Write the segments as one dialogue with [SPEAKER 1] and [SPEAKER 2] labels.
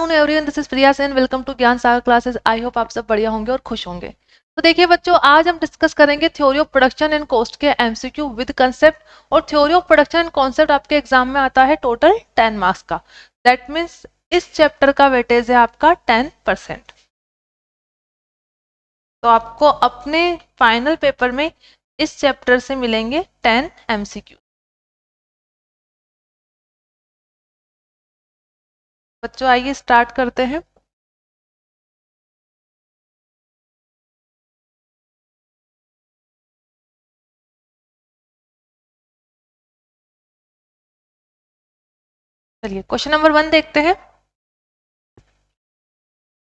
[SPEAKER 1] Afternoon everyone, this is Priya Sen. Welcome to Gyan Sagar classes. I hope आप सब बढ़िया होंगे और खुश होंगे। तो देखिए बच्चों, आज हम डिस्कस करेंगे theory of production and cost के एमसीक्यू विद कंसेप्ट। और theory of production and concept आपके एग्जाम में आता है टोटल 10 मार्क्स का। दैट मीन्स इस चैप्टर का वेटेज है आपका 10%। तो आपको अपने फाइनल पेपर में इस चैप्टर से मिलेंगे 10 एमसीक्यू। बच्चों आइए स्टार्ट करते हैं। चलिए क्वेश्चन नंबर 1 देखते हैं।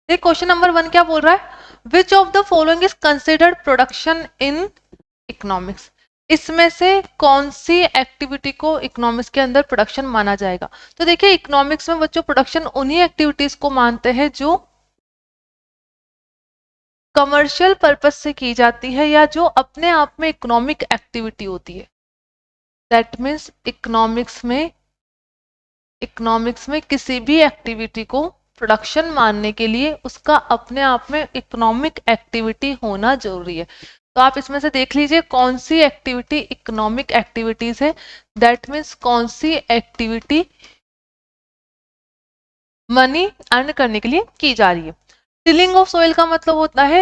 [SPEAKER 1] क्वेश्चन नंबर 1 क्या बोल रहा है? विच of the following is considered production in economics? इसमें से कौन सी एक्टिविटी को इकोनॉमिक्स के अंदर प्रोडक्शन माना जाएगा? तो देखिए, इकोनॉमिक्स में बच्चों प्रोडक्शन उन्हीं एक्टिविटीज को मानते हैं जो कमर्शियल पर्पस से की जाती है या जो अपने आप में इकोनॉमिक एक्टिविटी होती है। दैट मीन्स इकोनॉमिक्स में किसी भी एक्टिविटी को प्रोडक्शन मानने के लिए उसका अपने आप में इकोनॉमिक एक्टिविटी होना जरूरी है। तो आप इसमें से देख लीजिए कौन सी एक्टिविटी इकोनॉमिक एक्टिविटीज है। दैट मीन्स कौन सी एक्टिविटी मनी अर्न करने के लिए की जा रही है। टिलिंग ऑफ सोइल का मतलब होता है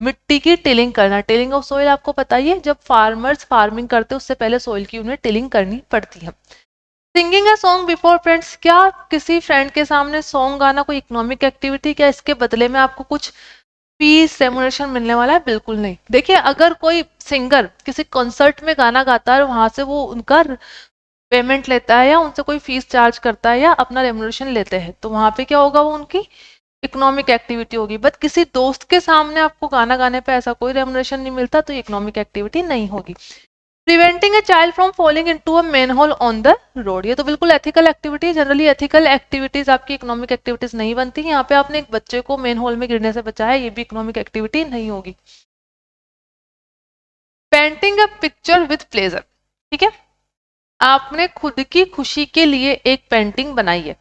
[SPEAKER 1] मिट्टी की टिलिंग करना। टिलिंग ऑफ सोइल आपको पता ही है, जब फार्मर्स फार्मिंग करते हैं उससे पहले सोइल की उन्हें टिलिंग करनी पड़ती है। Singing a song before friends, क्या किसी फ्रेंड के सामने सॉन्ग गाना कोई इकोनॉमिक एक्टिविटी? क्या इसके बदले में आपको कुछ फीस रेमुनरेशन मिलने वाला है? बिल्कुल नहीं। देखिए, अगर कोई सिंगर किसी कॉन्सर्ट में गाना गाता है और वहां से वो उनका पेमेंट लेता है या उनसे कोई फीस चार्ज करता है या अपना रेमुनरेशन लेते हैं, तो वहां पे क्या होगा? वो उनकी इकोनॉमिक एक्टिविटी होगी। बट किसी दोस्त के सामने आपको गाना गाने पे ऐसा कोई रेमुनरेशन नहीं मिलता, तो इकोनॉमिक एक्टिविटी नहीं होगी। Preventing a child from falling into a manhole on the road, ये तो बिल्कुल ethical activity. Generally ethical activities आपकी इकोनॉमिक एक्टिविटीज नहीं बनती। यहाँ पे आपने एक बच्चे को मैनहोल में गिरने से बचाया, ये भी इकोनॉमिक एक्टिविटी नहीं होगी। Painting a picture with pleasure, ठीक है, आपने खुद की खुशी के लिए एक पेंटिंग बनाई है,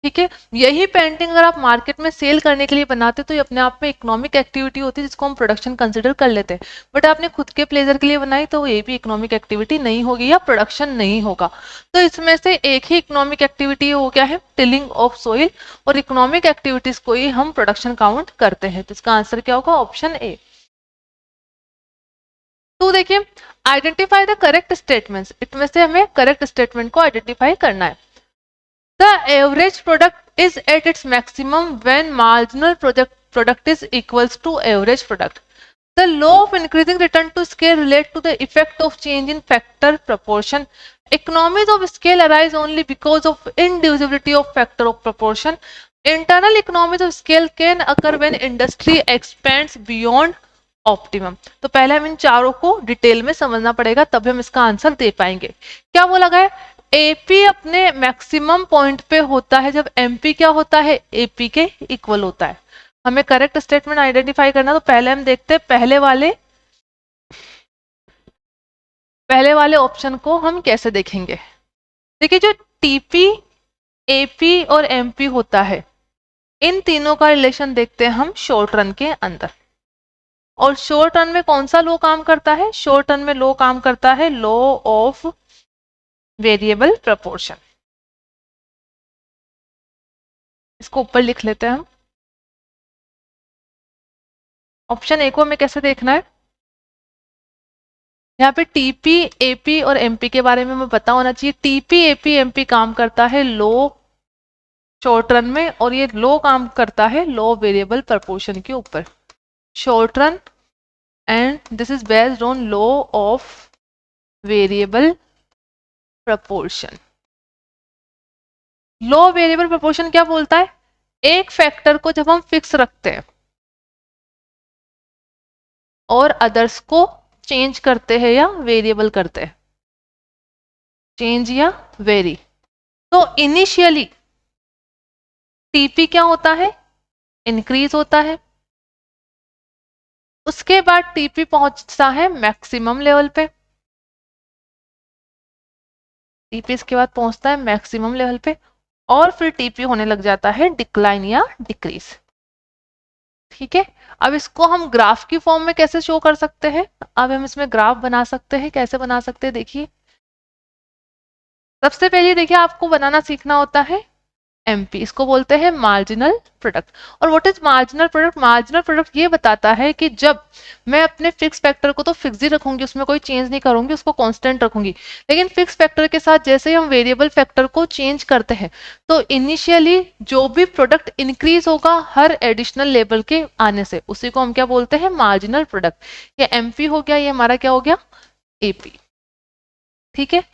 [SPEAKER 1] ठीक है। यही पेंटिंग अगर आप मार्केट में सेल करने के लिए बनाते तो ये अपने आप में इकोनॉमिक एक्टिविटी होती है जिसको हम प्रोडक्शन कंसिडर कर लेते हैं। बट आपने खुद के प्लेजर के लिए बनाई तो ये भी इकोनॉमिक एक्टिविटी नहीं होगी या प्रोडक्शन नहीं होगा। तो इसमें से एक ही इकोनॉमिक एक्टिविटी हो गया है टिलिंग ऑफ सोइल, और इकोनॉमिक एक्टिविटीज को ही हम प्रोडक्शन काउंट करते हैं। तो इसका आंसर क्या होगा? ऑप्शन ए। तो देखिए, आइडेंटिफाई द करेक्ट स्टेटमेंट्स, इसमें से हमें करेक्ट स्टेटमेंट को आइडेंटिफाई करना है। The average product is at its maximum when marginal product is equals to average product. The law of increasing return to scale relate to the effect of change in factor proportion. Economies of scale arise only because of indivisibility of factor of proportion. Internal economies of scale can occur when industry expands beyond optimum. तो पहले हम इन चारों को detail में समझना पड़ेगा, तभी हम इसका आंसर दे पाएंगे। क्या बोला गया? एपी अपने मैक्सिमम पॉइंट पे होता है जब एमपी क्या होता है? एपी के इक्वल होता है। हमें करेक्ट स्टेटमेंट आइडेंटिफाई करना, तो पहले हम देखते हैं पहले वाले ऑप्शन को हम कैसे देखेंगे। देखिए, जो टीपी, एपी और एमपी होता है, इन तीनों का रिलेशन देखते हैं हम शॉर्ट रन के अंदर। और शॉर्ट रन में कौन सा लॉ काम करता है? शॉर्ट रन में लॉ काम करता है लॉ ऑफ वेरिएबल प्रपोर्शन। इसको ऊपर लिख लेते हैं हम। ऑप्शन ए को हमें कैसे देखना है? यहाँ पे टीपी, एपी और एमपी के बारे में हमें पता होना चाहिए। टीपी, एपी, एमपी काम करता है लो शॉर्ट रन में, और ये लो काम करता है लो वेरिएबल प्रपोर्शन के ऊपर। Short run and this is based on law of variable proportion. Low variable proportion क्या बोलता है? एक फैक्टर को जब हम फिक्स रखते हैं और अदर्स को चेंज करते हैं या वेरिएबल करते हैं, चेंज या वेरी, तो इनिशियली टीपी क्या होता है? इंक्रीज होता है। उसके बाद टीपी पहुंचता है मैक्सिमम लेवल पे। टीपी इसके बाद पहुंचता है मैक्सिमम लेवल पे, और फिर टीपी होने लग जाता है डिक्लाइन या डिक्रीज। ठीक है, अब इसको हम ग्राफ की फॉर्म में कैसे शो कर सकते हैं? अब हम इसमें ग्राफ बना सकते हैं। कैसे बना सकते हैं देखिए, सबसे पहले देखिए आपको बनाना सीखना होता है एमपी, इसको बोलते हैं मार्जिनल प्रोडक्ट। और what is marginal product? Marginal product ये बताता है कि जब मैं अपने फिक्स फैक्टर को तो फिक्स ही रखूंगी, उसमें कोई चेंज नहीं करूंगी, उसको कांस्टेंट रखूंगी, लेकिन फिक्स फैक्टर के साथ जैसे ही हम वेरिएबल फैक्टर को चेंज करते हैं तो इनिशियली जो भी प्रोडक्ट इंक्रीज होगा हर एडिशनल लेवल के आने से, उसी को हम क्या बोलते हैं? Marginal product. ये एमपी हो गया, ये हमारा क्या हो गया? एपी। ठीक है,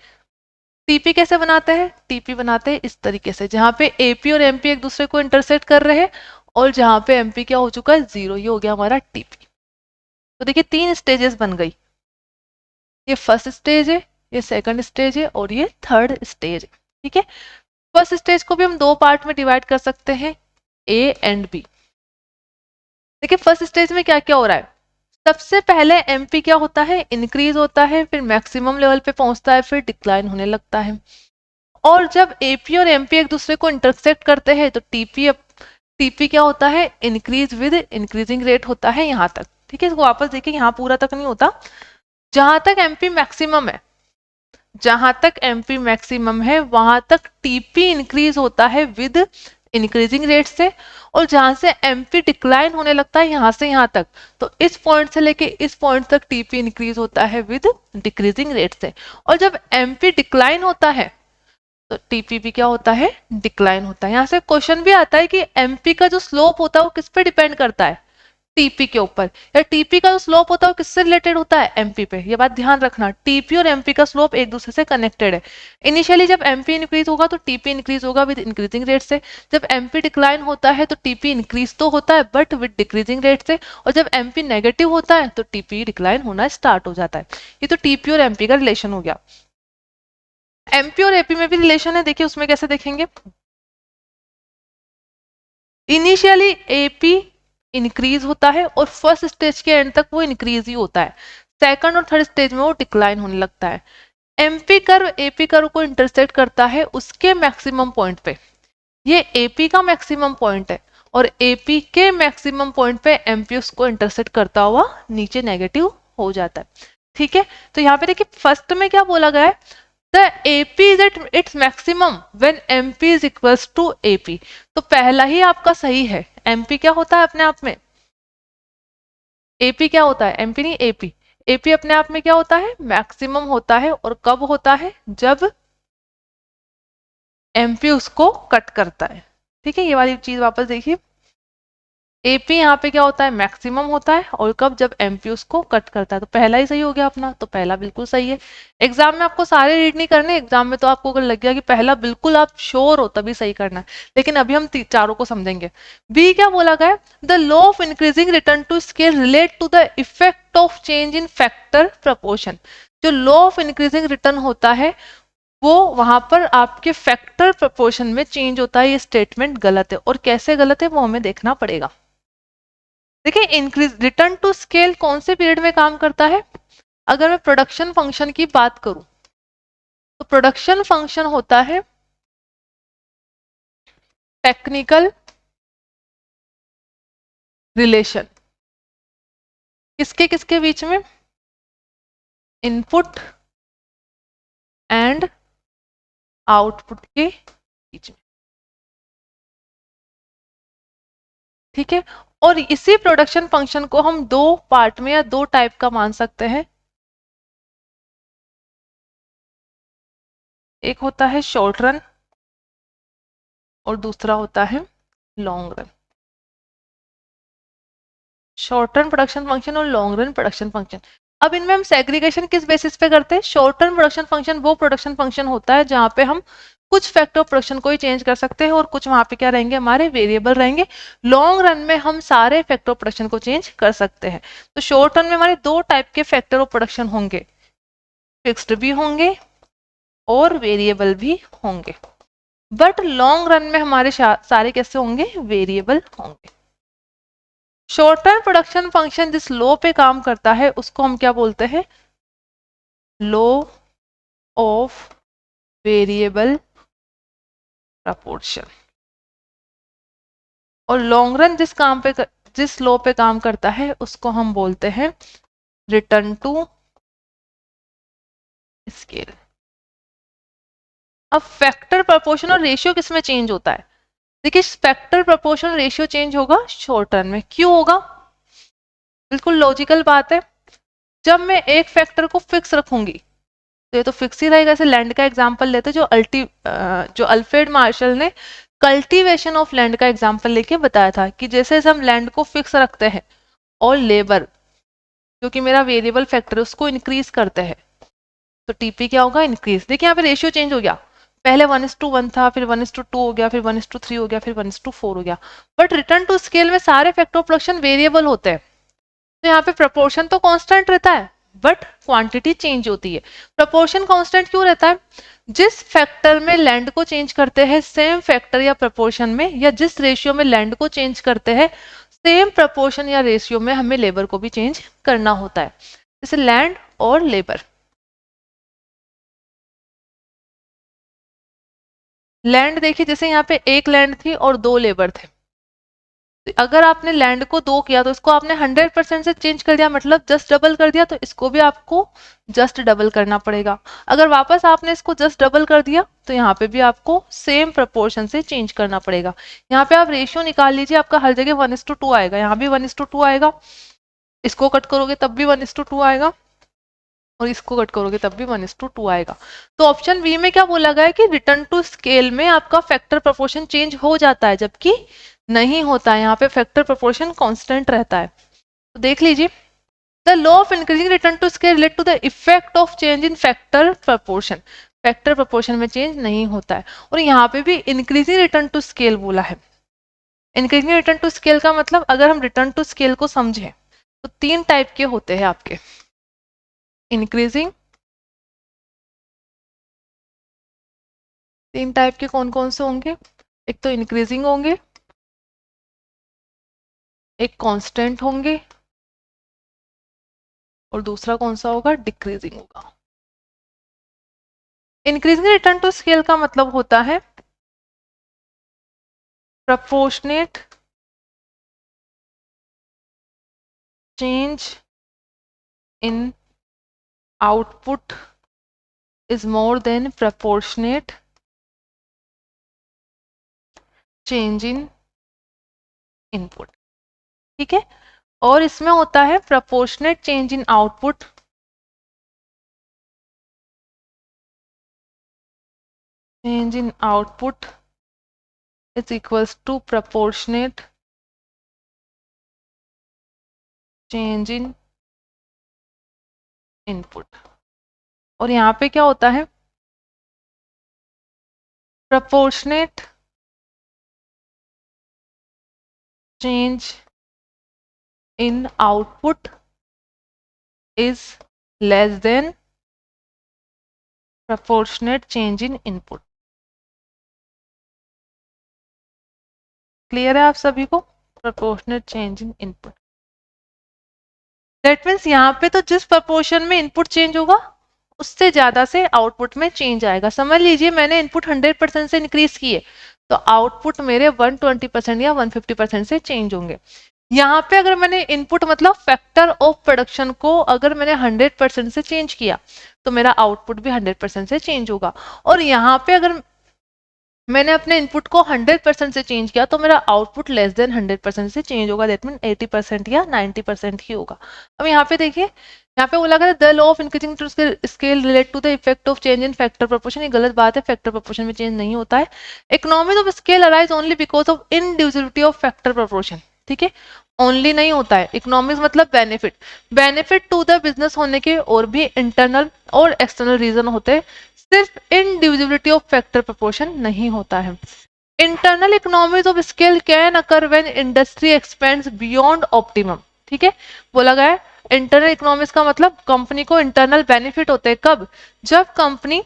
[SPEAKER 1] टीपी कैसे बनाते हैं? टीपी बनाते हैं इस तरीके से, जहां पे एपी और एमपी एक दूसरे को इंटरसेक्ट कर रहे हैं और जहां पे एमपी क्या हो चुका है? 0। ये हो गया हमारा टीपी। तो देखिए 3 स्टेजेस बन गई, ये फर्स्ट स्टेज है, ये सेकंड स्टेज है और ये थर्ड स्टेज है। ठीक है, फर्स्ट स्टेज को भी हम 2 पार्ट में डिवाइड कर सकते हैं, ए एंड बी। देखिए फर्स्ट स्टेज में क्या क्या हो रहा है? सबसे पहले एमपी क्या होता है? इंक्रीज होता है, फिर मैक्सिमम लेवल पे पहुंचता है, फिर डिक्लाइन होने लगता है। और जब एपी और एमपी एक दूसरे को इंटरसेक्ट करते हैं तो टीपी क्या होता है? इंक्रीज विद इंक्रीजिंग रेट होता है यहां तक। ठीक है, इसको वापस देखिए, यहां पूरा तक नहीं होता, जहां तक एमपी मैक्सिमम है, जहां तक एमपी मैक्सिमम है वहां तक टीपी इंक्रीज होता है विद इंक्रीजिंग रेट से, और जहां से एमपी डिक्लाइन होने लगता है यहां से यहां तक, तो इस पॉइंट से लेके इस पॉइंट तक टीपी इंक्रीज होता है विद डिक्रीजिंग रेट से। और जब एमपी डिक्लाइन होता है तो टीपी भी क्या होता है? डिक्लाइन होता है। यहाँ से क्वेश्चन भी आता है कि एमपी का जो स्लोप होता है वो किस पे डिपेंड करता है? टीपी के ऊपर। या टीपी का जो स्लोप होता है वो किससे रिलेटेड होता है? एमपी पे। ये बात ध्यान रखना, टीपी और एमपी का स्लोप एक दूसरे से कनेक्टेड है। इनिशियली जब एमपी इंक्रीज होगा तो टीपी इंक्रीज होगा विद इंक्रीजिंग रेट से, जब एमपी डिक्लाइन होता है तो टीपी इंक्रीज तो होता है बट विद डिक्रीजिंग रेट से, और जब एमपी नेगेटिव होता है तो टीपी डिक्लाइन होना स्टार्ट हो जाता है। ये तो टीपी और एमपी का रिलेशन हो गया। एमपी और एपी में भी रिलेशन है, देखिए उसमें कैसे देखेंगे। इनिशियली एपी इंक्रीज होता है और फर्स्ट स्टेज के एंड तक वो इंक्रीज ही होता है, सेकंड और थर्ड स्टेज में वो डिक्लाइन होने लगता है। एमपी कर्व एपी कर्व को इंटरसेक्ट करता है उसके मैक्सिमम पॉइंट पे, ये एपी का मैक्सिमम पॉइंट है, और एपी के मैक्सिमम पॉइंट पे एमपी उसको इंटरसेक्ट करता हुआ नीचे नेगेटिव हो जाता है। ठीक है, तो यहाँ पे देखिए फर्स्ट में क्या बोला गया है? The AP is at its maximum when MP is equals to AP। तो पहला ही आपका सही है। MP क्या होता है अपने आप में? AP क्या होता है? MP नहीं, AP। AP अपने आप में क्या होता है? मैक्सिमम होता है। और कब होता है? जब MP उसको कट करता है। ठीक है, ये वाली चीज वापस देखिए, एपी यहाँ पे क्या होता है? मैक्सिमम होता है। और कब? जब एमपी उसको कट करता है। तो पहला ही सही हो गया अपना, तो पहला बिल्कुल सही है। एग्जाम में आपको सारे रीड नहीं करने, एग्जाम में तो आपको अगर लग गया कि पहला बिल्कुल आप श्योर हो तभी सही करना है, लेकिन अभी हम चारों को समझेंगे। बी क्या बोला गया? The law of increasing return to scale relate to the effect of change in factor proportion. जो लॉ ऑफ इंक्रीजिंग रिटर्न होता है वो वहां पर आपके फैक्टर प्रपोर्शन में चेंज होता है। ये स्टेटमेंट गलत है, और कैसे गलत है वो हमें देखना पड़ेगा। देखिए इंक्रीज रिटर्न टू स्केल कौन से पीरियड में काम करता है? अगर मैं प्रोडक्शन फंक्शन की बात करूं तो प्रोडक्शन फंक्शन होता है टेक्निकल रिलेशन, किसके किसके बीच में? इनपुट एंड आउटपुट के बीच में। ठीक है, और इसी प्रोडक्शन फंक्शन को हम 2 पार्ट में या 2 टाइप का मान सकते हैं। एक होता है शॉर्ट रन और दूसरा होता है long run. Short run production function और लॉन्ग रन प्रोडक्शन फंक्शन। अब इनमें हम सेग्रीगेशन किस बेसिस पे करते हैं? शॉर्ट रन प्रोडक्शन फंक्शन वो प्रोडक्शन फंक्शन होता है जहां पे हम कुछ फैक्टर ऑफ प्रोडक्शन को ही चेंज कर सकते हैं और कुछ वहां पे क्या रहेंगे? हमारे वेरिएबल रहेंगे। लॉन्ग रन में हम सारे फैक्टर ऑफ प्रोडक्शन को चेंज कर सकते हैं। तो शॉर्ट रन में हमारे 2 टाइप के फैक्टर ऑफ प्रोडक्शन होंगे, फिक्स्ड भी होंगे और वेरिएबल भी होंगे। बट लॉन्ग रन में हमारे सारे कैसे होंगे? वेरिएबल होंगे। शॉर्ट टर्म प्रोडक्शन फंक्शन जिस लो पे काम करता है उसको हम क्या बोलते हैं? लो ऑफ वेरिएबल प्रपोर्शन। और लॉन्ग रन जिस लॉ पे काम करता है उसको हम बोलते हैं रिटर्न टू स्केल। अब फैक्टर, प्रपोर्शन और रेशियो किसमें चेंज होता है? देखिए फैक्टर, प्रपोर्शन, रेशियो चेंज होगा शॉर्ट रन में। क्यों होगा? बिल्कुल लॉजिकल बात है। जब मैं एक फैक्टर को फिक्स रखूंगी तो ये तो फिक्स ही रहेगा। जैसे लैंड का एग्जांपल लेते जो अल्फ्रेड मार्शल ने कल्टीवेशन ऑफ लैंड का एग्जांपल लेके बताया था कि जैसे हम लैंड को फिक्स रखते हैं और लेबर जो कि मेरा वेरिएबल फैक्टर है उसको इंक्रीज करते हैं तो टीपी क्या होगा? इंक्रीज। देखिए यहाँ पे रेशियो चेंज हो गया। पहले 1:1 था, फिर 1:2 हो गया, फिर 1:3 हो गया, फिर 1:4 हो गया। बट रिटर्न टू स्केल में सारे फैक्टर ऑफ प्रोडक्शन वेरिएबल होते हैं तो यहाँ पे प्रपोर्शन तो कांस्टेंट रहता है बट क्वांटिटी चेंज होती है। प्रपोर्शन कांस्टेंट क्यों रहता है? जिस फैक्टर में लैंड को चेंज करते हैं सेम फैक्टर या प्रपोर्शन में, या जिस रेशियो में लैंड को चेंज करते हैं सेम प्रपोर्शन या रेशियो में हमें लेबर को भी चेंज करना होता है। जैसे लैंड और लेबर। लैंड देखिए, जैसे यहाँ पे एक लैंड थी और 2 लेबर थे। अगर आपने लैंड को 2 किया तो इसको आपने 100% से चेंज कर दिया, मतलब जस्ट डबल कर दिया, तो इसको भी आपको जस्ट डबल करना पड़ेगा। अगर वापस आपने इसको जस्ट डबल कर दिया तो यहाँ पे भी आपको सेम प्रपोर्शन से चेंज करना पड़ेगा। यहाँ पे आप रेशियो निकाल लीजिए, आपका हर जगह 1:2 आएगा, यहाँ भी 1:2 आएगा। इसको कट करोगे तब भी 1:2 आएगा और इसको कट करोगे तब भी 1:2 आएगा। तो ऑप्शन बी में क्या बोला गया है कि रिटर्न टू स्केल में आपका फैक्टर प्रपोर्शन चेंज हो जाता है, जबकि नहीं होता है। यहाँ पे फैक्टर प्रपोर्शन कांस्टेंट रहता है। तो देख लीजिए, the law of increasing return to scale relate to the effect of change in factor proportion. Factor proportion में चेंज नहीं होता है। और यहाँ पे भी इंक्रीजिंग रिटर्न टू स्केल बोला है। इंक्रीजिंग रिटर्न टू स्केल का मतलब, अगर हम रिटर्न टू स्केल को समझें तो 3 टाइप के होते हैं आपके। इंक्रीजिंग 3 टाइप के कौन कौन से होंगे? एक तो इंक्रीजिंग होंगे, एक कांस्टेंट होंगे और दूसरा कौन सा होगा? डिक्रीजिंग होगा। इंक्रीजिंग रिटर्न टू स्केल का मतलब होता है proportionate change in output is more than proportionate change in input. ठीक है, और इसमें होता है proportionate change in output is equals to proportionate change in input। और यहाँ पे क्या होता है? proportionate change in output is less than proportionate change in input। Clear है आप सभी को? proportionate change in input that means यहाँ पे तो जिस प्रपोर्शन में इनपुट चेंज होगा उससे ज्यादा से आउटपुट में चेंज आएगा। समझ लीजिए मैंने इनपुट 100% से इंक्रीज किए तो आउटपुट मेरे 120% या 150% से चेंज होंगे। यहाँ पे अगर मैंने इनपुट मतलब फैक्टर ऑफ प्रोडक्शन को अगर मैंने 100% से चेंज किया तो मेरा आउटपुट भी 100% से चेंज होगा। और यहाँ पे अगर मैंने अपने इनपुट को 100% से चेंज किया तो मेरा आउटपुट लेस देन 100% से चेंज होगा, दैट मीन 80% या 90% ही होगा। अब यहाँ पे देखिए, यहाँ पे बोला गया the law of increasing to scale relate to the effect of change in factor proportion. ये गलत बात है, फैक्टर प्रोपोर्शन में चेंज नहीं होता है। Economies of scale arise only because of individuality of factor proportion. ठीक है, ओनली नहीं होता है। इकोनॉमिक्स मतलब benefit, benefit to the business होने के और भी इंटरनल और एक्सटर्नल रीजन होते हैं, सिर्फ इंडिविजुअलिटी ऑफ फैक्टर प्रोपोर्शन नहीं होता है। Internal economies of scale can occur when industry expends beyond optimum. ठीक है, बोला गया है इंटरनल इकोनॉमिक्स का मतलब कंपनी को इंटरनल बेनिफिट होते हैं। कब? जब कंपनी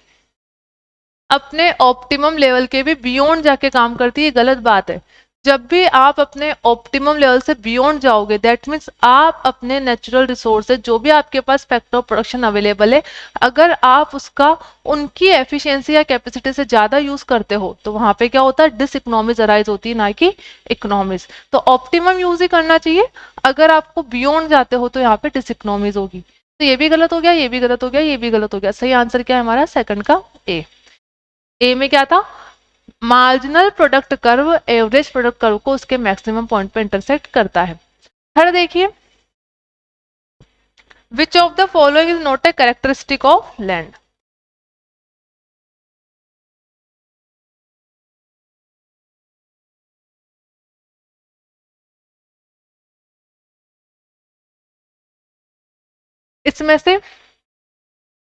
[SPEAKER 1] अपने ऑप्टिमम लेवल के भी बियॉन्ड जाके काम करती है। गलत बात है, जब भी आप अपने ऑप्टिमम लेवल से बियॉन्ड जाओगे, दैट मीन्स आप अपने नेचुरल रिसोर्सेज जो भी आपके पास फैक्टर ऑफ प्रोडक्शन अवेलेबल है, अगर आप उसका उनकी एफिशिएंसी या कैपेसिटी से ज्यादा यूज करते हो तो वहां पे क्या होता है, डिस इकोनॉमीज अराइज होती है, ना कि इकोनॉमीज। तो ऑप्टिमम यूज ही करना चाहिए, अगर आपको बियॉन्ड जाते हो तो यहाँ पे डिस इकोनॉमीज होगी। तो ये भी गलत हो गया, ये भी गलत हो गया, ये भी गलत हो गया। सही आंसर क्या है हमारा, सेकंड का ए में क्या था, marginal product curve average product curve को उसके मैक्सिमम पॉइंट पे इंटरसेक्ट करता है। थर्ड देखिए, which of the following is not a characteristic of land. इसमें से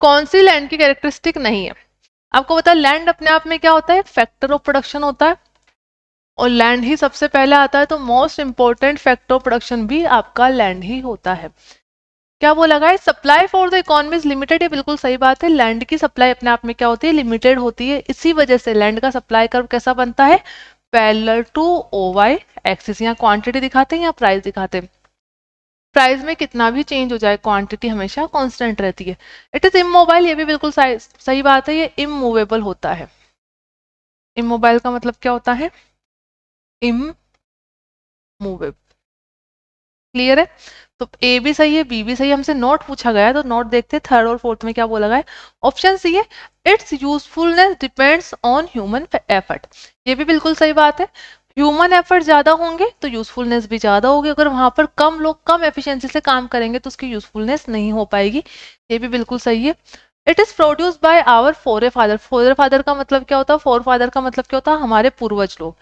[SPEAKER 1] कौन सी लैंड की कैरेक्टरिस्टिक नहीं है। आपको पता है लैंड अपने आप में क्या होता है, फैक्टर ऑफ प्रोडक्शन होता है, और लैंड ही सबसे पहले आता है, तो most important factor of production भी आपका लैंड ही होता है। क्या बोला गया, supply for the economy is limited, ये बिल्कुल सही बात है। लैंड की सप्लाई अपने आप में क्या होती है, लिमिटेड होती है। इसी वजह से लैंड का सप्लाई कर्व कैसा बनता है, parallel to O Y axis. यहाँ क्वांटिटी दिखाते हैं या प्राइस दिखाते हैं, प्राइस में कितना भी चेंज हो जाए क्वांटिटी हमेशा कांस्टेंट रहती है। इट इज इमोबाइल, ये भी बिल्कुल सही बात है, ये इमूवेबल होता है। इमोबाइल का मतलब क्या होता है, इमूवेबल। क्लियर है, तो ए भी सही है, बी भी सही है। हमसे नोट पूछा गया है तो नोट देखते हैं, थर्ड और फोर्थ में क्या बोला गया है। ऑप्शन सी है, it's usefulness depends on human effort, ये भी बिल्कुल सही बात है। ह्यूमन एफर्ट ज्यादा होंगे तो यूजफुलनेस भी ज्यादा होगी, अगर वहां पर कम लोग कम एफिशिएंसी से काम करेंगे तो उसकी यूजफुलनेस नहीं हो पाएगी, ये भी बिल्कुल सही है। It is produce by our forefather, forefather का मतलब क्या होता है, फोर फादर का मतलब क्या होता है, हमारे पूर्वज लोग।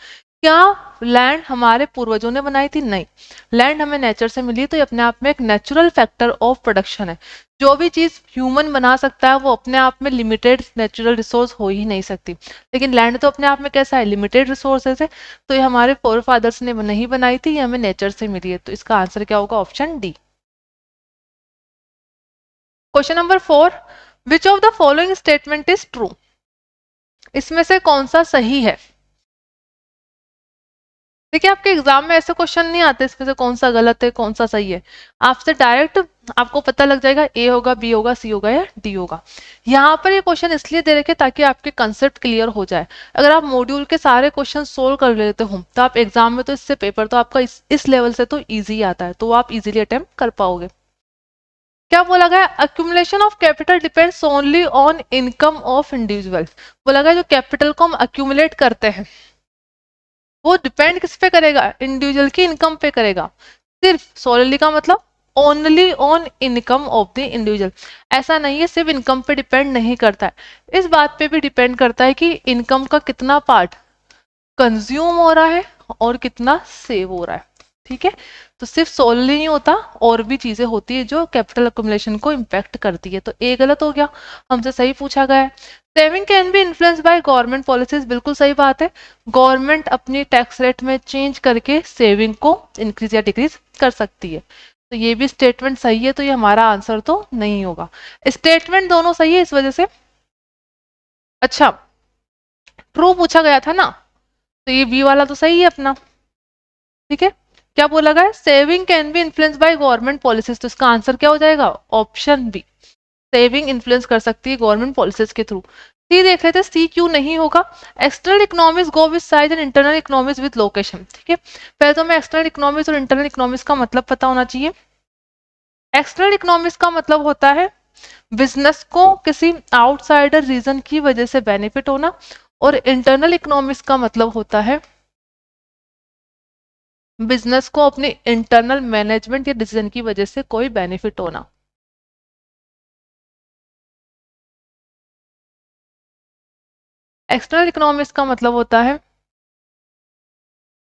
[SPEAKER 1] क्या लैंड हमारे पूर्वजों ने बनाई थी, नहीं, लैंड हमें नेचर से मिली, तो ये अपने आप में एक नेचुरल फैक्टर ऑफ प्रोडक्शन है। जो भी चीज ह्यूमन बना सकता है वो अपने आप में लिमिटेड नेचुरल रिसोर्स हो ही नहीं सकती, लेकिन लैंड तो अपने आप में कैसा है, लिमिटेड रिसोर्सेज है। तो ये हमारे फोर फादर्स ने नहीं बनाई थी, ये हमें नेचर से मिली है, तो इसका आंसर क्या होगा, option D. Question number 4, which of the following statement is true, इसमें से कौन सा सही है। देखिए आपके एग्जाम में ऐसे क्वेश्चन नहीं आते इसमें से कौन सा गलत है कौन सा सही है, आपसे डायरेक्ट आपको पता लग जाएगा ए होगा, बी होगा, सी होगा या डी होगा। यहाँ पर ये क्वेश्चन इसलिए दे रखे ताकि आपके कंसेप्ट क्लियर हो जाए। अगर आप मॉड्यूल के सारे क्वेश्चन सोल्व कर लेते हो तो आप एग्जाम में, तो इससे पेपर तो आपका इस लेवल से तो ईजी आता है, तो आप इजीली अटेम्प्ट कर पाओगे। क्या बोला गया, accumulation of capital depends only on income of individual. बोला गया जो कैपिटल को हम अक्यूमुलेट करते हैं वो डिपेंड किस पे करेगा, इंडिविजुअल की इनकम पे करेगा। सिर्फ सोलली का मतलब only on income of the individual, ऐसा नहीं है सिर्फ इनकम पे डिपेंड नहीं करता है, इस बात पे भी डिपेंड करता है कि इनकम का कितना पार्ट कंज्यूम हो रहा है और कितना सेव हो रहा है। ठीक है, तो सिर्फ सोलली नहीं होता, और भी चीजें होती है जो कैपिटल अकुमुलेशन को इम्पैक्ट करती है। तो ए गलत हो गया, हमसे सही पूछा गया है। Saving can be influence by government policies, बिल्कुल सही बात है। गवर्नमेंट अपनी टैक्स रेट में चेंज करके सेविंग को इंक्रीज या डिक्रीज कर सकती है, तो ये भी स्टेटमेंट सही है, तो ये हमारा आंसर तो नहीं होगा। स्टेटमेंट दोनों सही है इस वजह से। अच्छा, ट्रू पूछा गया था ना, तो ये बी वाला तो सही है अपना। ठीक है, क्या बोला गया, saving can be influence by government policies, तो इसका आंसर क्या हो जाएगा, ऑप्शन बी, सेविंग इन्फ्लुएंस कर सकती है गवर्नमेंट पॉलिसीज के थ्रू। सी देख लेते, सी क्यों नहीं होगा, external economics go with size and internal economics with location. ठीक है, पहले तो हमें एक्सटर्नल इकोनॉमिक्स और इंटरनल इकोनॉमिक्स का मतलब पता होना चाहिए। एक्सटर्नल इकोनॉमिक्स का मतलब होता है बिजनेस को किसी आउटसाइडर रीजन की वजह से बेनिफिट होना, और इंटरनल इकोनॉमिक्स का मतलब होता है बिजनेस को अपने इंटरनल मैनेजमेंट या डिसीजन की वजह से कोई बेनिफिट होना। एक्सटर्नल इकोनॉमिक्स का मतलब होता है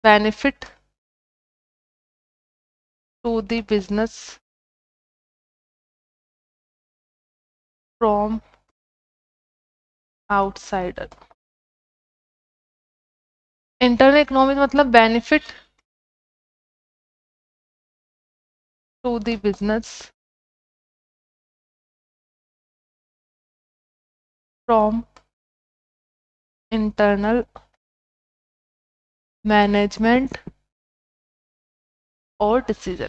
[SPEAKER 1] benefit to the business from outsider. Internal economics मतलब benefit to the business from internal management और डिसीजन।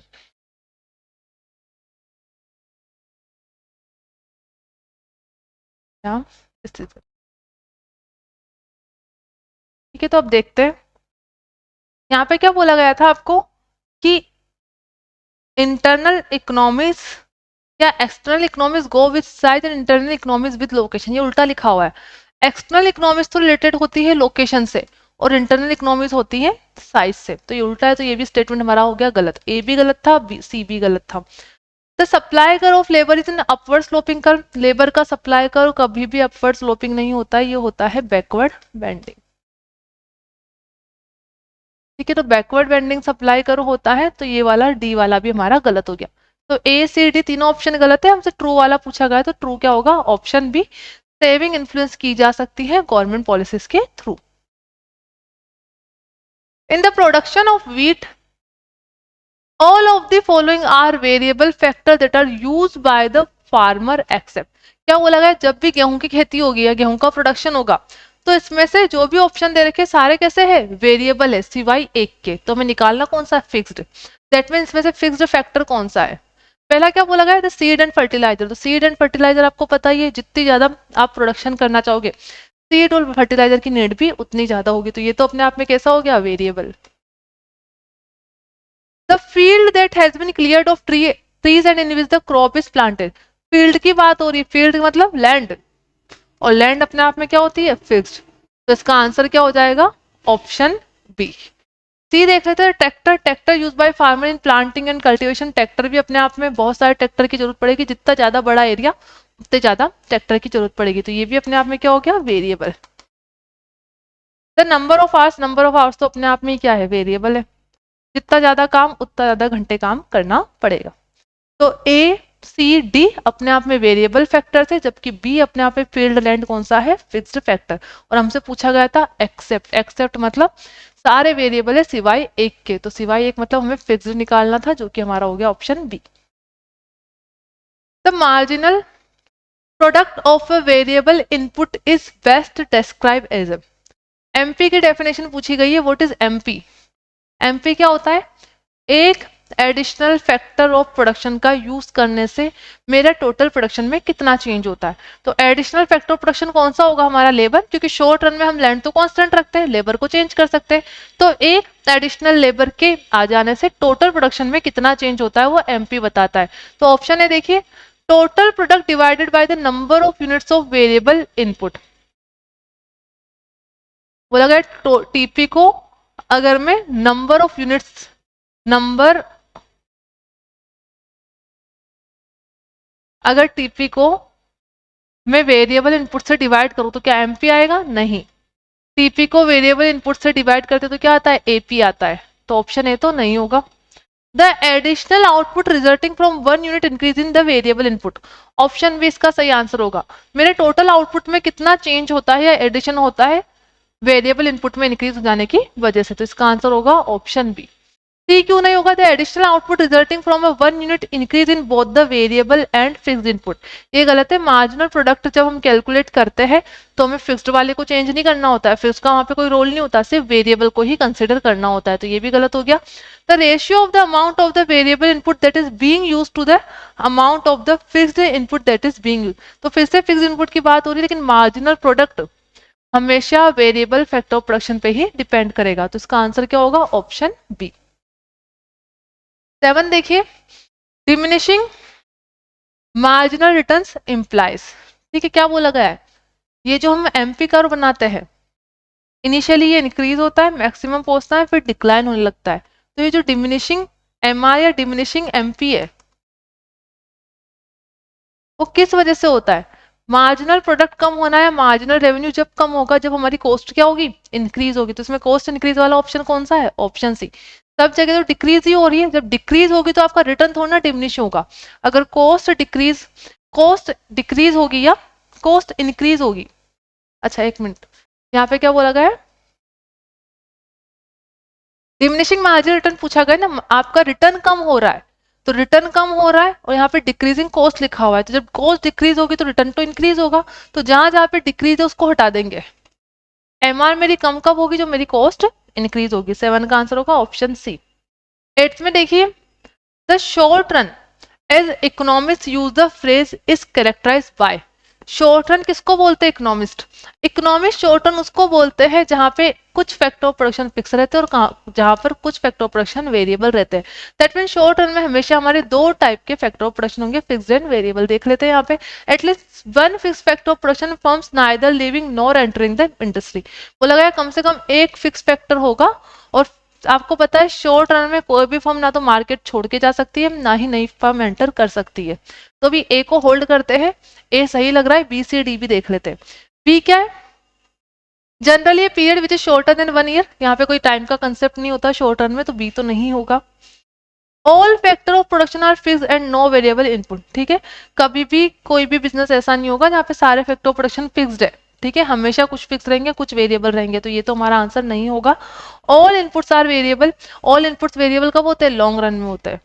[SPEAKER 1] या डिसीजन। ठीक है, तो अब देखते हैं यहाँ पे क्या बोला गया था आपको कि इंटरनल इकोनॉमिक्स या external economics go with size and internal economics with location. ये उल्टा लिखा हुआ है। एक्सटर्नल इकोनॉमिक्स तो रिलेटेड होती है लोकेशन से और इंटरनल इकोनॉमिक्स होती है साइज से, तो ये उल्टा है, तो ये भी स्टेटमेंट हमारा हो गया गलत। ए भी गलत था, सी भी गलत था। द सप्लाई कर of labour is in upward sloping कर। लेबर का सप्लाई कर कभी भी अपवर्ड स्लोपिंग नहीं होता है, ये होता है बैकवर्ड बेंडिंग। ठीक है, तो बैकवर्ड बेंडिंग सप्लाई कर होता है, तो ये वाला डी वाला भी हमारा गलत हो गया। तो ए सी डी तीनों ऑप्शन गलत है, हमसे ट्रू वाला पूछा गया, तो ट्रू क्या होगा? ऑप्शन बी, सेविंग इन्फ्लुएंस की जा सकती है गवर्नमेंट पॉलिसीज के through. In the production of wheat all of the following are variable factor that are used by the farmer except। क्या बोला गया? जब भी गेहूं की खेती होगी या गेहूं का प्रोडक्शन होगा, तो इसमें से जो भी ऑप्शन दे रखे सारे कैसे है? वेरिएबल है, सिवाय एक के। तो हमें निकालना कौन सा? फिक्स्ड। दैट मीन इसमें से फिक्स्ड फैक्टर कौन सा है? पहला क्या बोला गया? Seed and fertiliser. तो सीड एंड फर्टिलाइजर आपको पता ही है, जितनी ज्यादा आप प्रोडक्शन करना चाहोगे सीड और फर्टिलाइजर की नीड भी उतनी ज्यादा होगी, तो ये तो अपने आप में कैसा हो गया? Variable. The field that has been cleared of trees and in which the crop is planted। Field की बात हो रही है, फील्ड मतलब लैंड, और लैंड अपने आप में क्या होती है? फिक्स्ड। तो इसका आंसर क्या हो जाएगा? Option B. सी देख रहे थे, tractor. Tractor use by farmer in planting and cultivation. Tractor भी अपने आप में बहुत सारे ट्रैक्टर की जरूरत पड़ेगी, जितना ज्यादा बड़ा एरिया उतने ज्यादा ट्रैक्टर की जरूरत पड़ेगी, तो ये भी अपने आप में क्या हो गया? Variable. The number of hours. Number of hours तो अपने आप में क्या है? वेरिएबल है। जितना ज्यादा काम उतना ज्यादा घंटे काम करना पड़ेगा। तो ए सी डी अपने आप में वेरिएबल फैक्टर थे, जबकि बी अपने आप में फील्ड लैंड कौन सा है? Fixed factor. और हमसे पूछा गया था एक्सेप्ट। एक्सेप्ट मतलब सारे वेरिएबल है सिवाय एक के, तो सिवाय एक मतलब हमें फिक्स्ड निकालना था, जो कि हमारा हो गया option B. The marginal product of a variable input is best describe as. MP की डेफिनेशन पूछी गई है। What is MP? एमपी क्या होता है? एक एडिशनल फैक्टर ऑफ प्रोडक्शन का यूज करने से मेरा टोटल प्रोडक्शन में कितना चेंज होता है। तो एडिशनल फैक्टर ऑफ प्रोडक्शन कौन सा होगा? हमारा लेबर, क्योंकि शॉर्ट रन में हम लैंड तो कांस्टेंट रखते हैं, लेबर को चेंज कर सकते हैं। तो एक एडिशनल लेबर के आ जाने से टोटल प्रोडक्शन में कितना चेंज होता है वो एमपी बताता है। तो ऑप्शन है देखिए, total product divided by the number of units of variable input. बोला गया टीपी को अगर मैं नंबर ऑफ यूनिट्स, नंबर, अगर टीपी को मैं वेरिएबल इनपुट से डिवाइड करूं तो क्या एमपी आएगा? नहीं। टीपी को वेरिएबल इनपुट से डिवाइड करते तो क्या आता है? एपी आता है। तो ऑप्शन ए तो नहीं होगा। The additional output resulting from 1 unit increase in the variable input. Option B इसका सही आंसर होगा। मेरे टोटल आउटपुट में कितना चेंज होता है या एडिशन होता है वेरिएबल इनपुट में इंक्रीज हो जाने की वजह से, तो इसका आंसर होगा ऑप्शन बी। सी क्यों नहीं होगा? The additional output resulting from a 1 unit increase in both the variable and fixed input. ये गलत है। मार्जिनल प्रोडक्ट जब हम कैलकुलेट करते हैं तो हमें फिक्स्ड वाले को चेंज नहीं करना होता है, फिक्स्ड का वहां पे कोई रोल नहीं होता, सिर्फ वेरिएबल को ही कंसिडर करना होता है, तो ये भी गलत हो गया। The ratio of the amount of the variable input that is being used to the amount of the fixed input that is being used. तो फिर से फिक्स्ड इनपुट की बात हो रही है, लेकिन मार्जिनल प्रोडक्ट हमेशा वेरिएबल फैक्टर ऑफ प्रोडक्शन पे ही डिपेंड करेगा, तो इसका आंसर क्या होगा? Option B. 7 देखिए, डिमिनिशिंग मार्जिनल रिटर्न्स इम्प्लाइज। ठीक है, क्या बोला गया है? ये जो हम एमपी कर्व बनाते हैं, इनिशियली ये इंक्रीज होता है, मैक्सिमम पहुंचता है, फिर डिक्लाइन होने लगता है। तो ये जो डिमिनिशिंग एमआर या डिमिनिशिंग एमपी है वो किस वजह से होता है? मार्जिनल प्रोडक्ट कम होना है, मार्जिनल रेवेन्यू जब कम होगा जब हमारी कॉस्ट क्या होगी? इंक्रीज होगी। तो इसमें कॉस्ट इंक्रीज वाला ऑप्शन कौन सा है? Option C. सब जगह तो डिक्रीज ही हो रही है, जब डिक्रीज होगी तो आपका रिटर्न थोड़ा ना डिमिनिश होगा। अगर कॉस्ट डिक्रीज होगी या कॉस्ट इंक्रीज होगी। अच्छा एक मिनट, यहाँ पे क्या बोला गया है? डिमिनिशिंग मार्जिनल रिटर्न पूछा गया ना, आपका रिटर्न कम हो रहा है, तो रिटर्न कम हो रहा है और यहाँ पे डिक्रीजिंग कॉस्ट लिखा हुआ है, तो जब कॉस्ट डिक्रीज होगी तो रिटर्न तो इंक्रीज होगा, तो जहां जहां पे डिक्रीज है उसको हटा देंगे। एमआर मेरी कम कब होगी? जो मेरी कॉस्ट इंक्रीज होगी। 7 का आंसर होगा ऑप्शन सी। 8th में देखिए, the short run as economist use the phrase is characterize by. Short run किसको बोलते हैं? इकोनॉमिस्ट। इकोनॉमिस्ट शॉर्ट रन उसको बोलते हैं जहां पे कुछ फैक्टर ऑफ प्रोडक्शन फिक्स रहते हैं और जहां पर कुछ फैक्टर ऑफ प्रोडक्शन वेरिएबल रहते हैं। दैट मीन शॉर्ट रन में हमेशा हमारे दो टाइप के फैक्टर ऑफ प्रोडक्शन होंगे, फिक्स्ड एंड वेरिएबल। देख लेते हैं यहाँ पे, at least one fix factor of production firms neither living nor entering the industry. बोला गया कम से कम एक फिक्स फैक्टर होगा, और आपको पता है शॉर्ट रन में कोई भी फर्म ना तो मार्केट छोड़ के जा सकती है, ना ही नई फर्म एंटर कर सकती है। तो अभी ए को होल्ड करते हैं, ए सही लग रहा है, बी सी डी भी देख लेते हैं। बी क्या है? Generally a period which is shorter than 1 year. यहाँ पे कोई टाइम का कंसेप्ट नहीं होता शॉर्ट रन में, तो बी तो नहीं होगा। All factor of production are fix and no variable input. ठीक है, कभी भी कोई भी बिजनेस ऐसा नहीं होगा जहाँ पे सारे फैक्टर ऑफ प्रोडक्शन फिक्स्ड है। ठीक है, हमेशा कुछ फिक्स रहेंगे, कुछ वेरिएबल रहेंगे, तो ये तो हमारा आंसर नहीं होगा। All inputs are variable. All inputs variable कब होते हैं? लॉन्ग रन में होता है।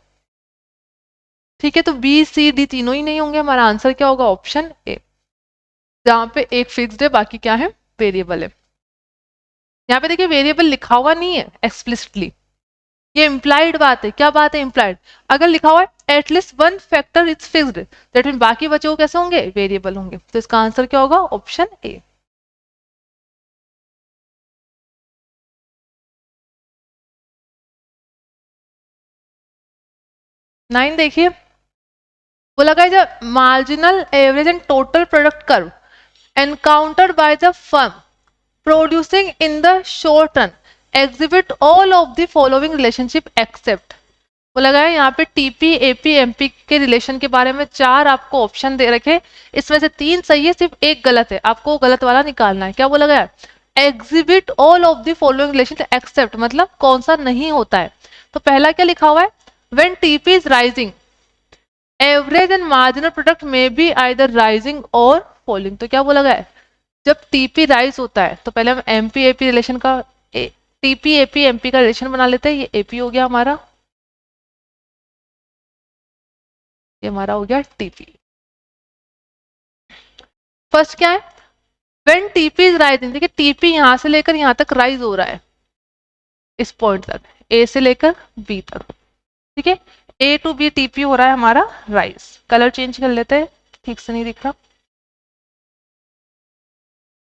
[SPEAKER 1] ठीक है, तो बी सी डी तीनों ही नहीं होंगे। हमारा आंसर क्या होगा? ऑप्शन ए, जहां पे एक फिक्स्ड है बाकी क्या है? वेरिएबल है। यहाँ पे देखिए वेरिएबल लिखा हुआ नहीं है एक्सप्लिसिटली, ये इम्प्लाइड बात है। क्या बात है? इम्प्लाइड। अगर लिखा हुआ है at least one factor is fixed, that mean बाकी बचे वो कैसे होंगे? वेरिएबल होंगे। तो इसका आंसर क्या होगा? ऑप्शन ए। नाइन देखिए, बोला गया marginal average and total product curve encountered by the firm producing in the short run exhibit all of the following relationship except. बोला गया यहाँ पे टीपी एपी एमपी के रिलेशन के बारे में 4 आपको ऑप्शन दे रखे, इसमें से 3 सही है, सिर्फ एक गलत है, आपको गलत वाला निकालना है। क्या बोला गया? Exhibit all of the following relation except, मतलब कौन सा नहीं होता है। तो पहला क्या लिखा हुआ है? When TP is rising average and marginal product में बी आइदर राइजिंग और फॉलिंग। तो क्या बोला गया है? जब टीपी राइज होता है तो पहले हम एमपी एपी रिलेशन का टीपी एपी एमपी का रिलेशन बना लेते हैं। ये एपी हो गया हमारा, ये हमारा हो गया टीपी। फर्स्ट क्या है? व्हेन टीपी इज राइजिंग, देखिए टीपी यहां से लेकर यहां तक राइज हो रहा है, इस पॉइंट तक, ए से लेकर बी तक। ठीक है, ए टू बी टीपी हो रहा है हमारा राइज। कलर चेंज कर लेते हैं, ठीक से नहीं दिख रहा।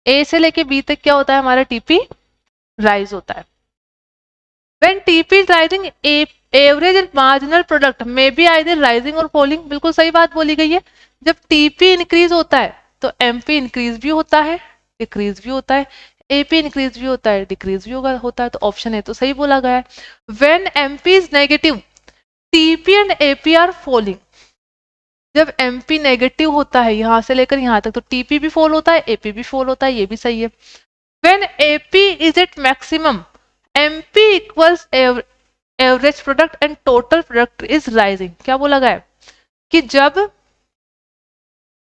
[SPEAKER 1] ए से लेके बी तक क्या होता है? हमारा टीपी राइज होता है। When TP is rising average and marginal product में बी आइदर राइजिंग और फॉलिंग। बिल्कुल सही बात बोली गई है। जब टीपी इंक्रीज होता है तो एमपी इंक्रीज भी होता है, डिक्रीज भी होता है, एपी इंक्रीज भी होता है, डिक्रीज भी होता है। तो ऑप्शन है तो सही बोला गया है। When MP is negative TP and AP are falling. जब एमपी नेगेटिव होता है यहां से लेकर यहां तक तो टीपी भी फॉल होता है, एपी भी फॉल होता है, ये भी सही है। When AP is at maximum MP equals average product and total product is rising. क्या बोला गया है? कि जब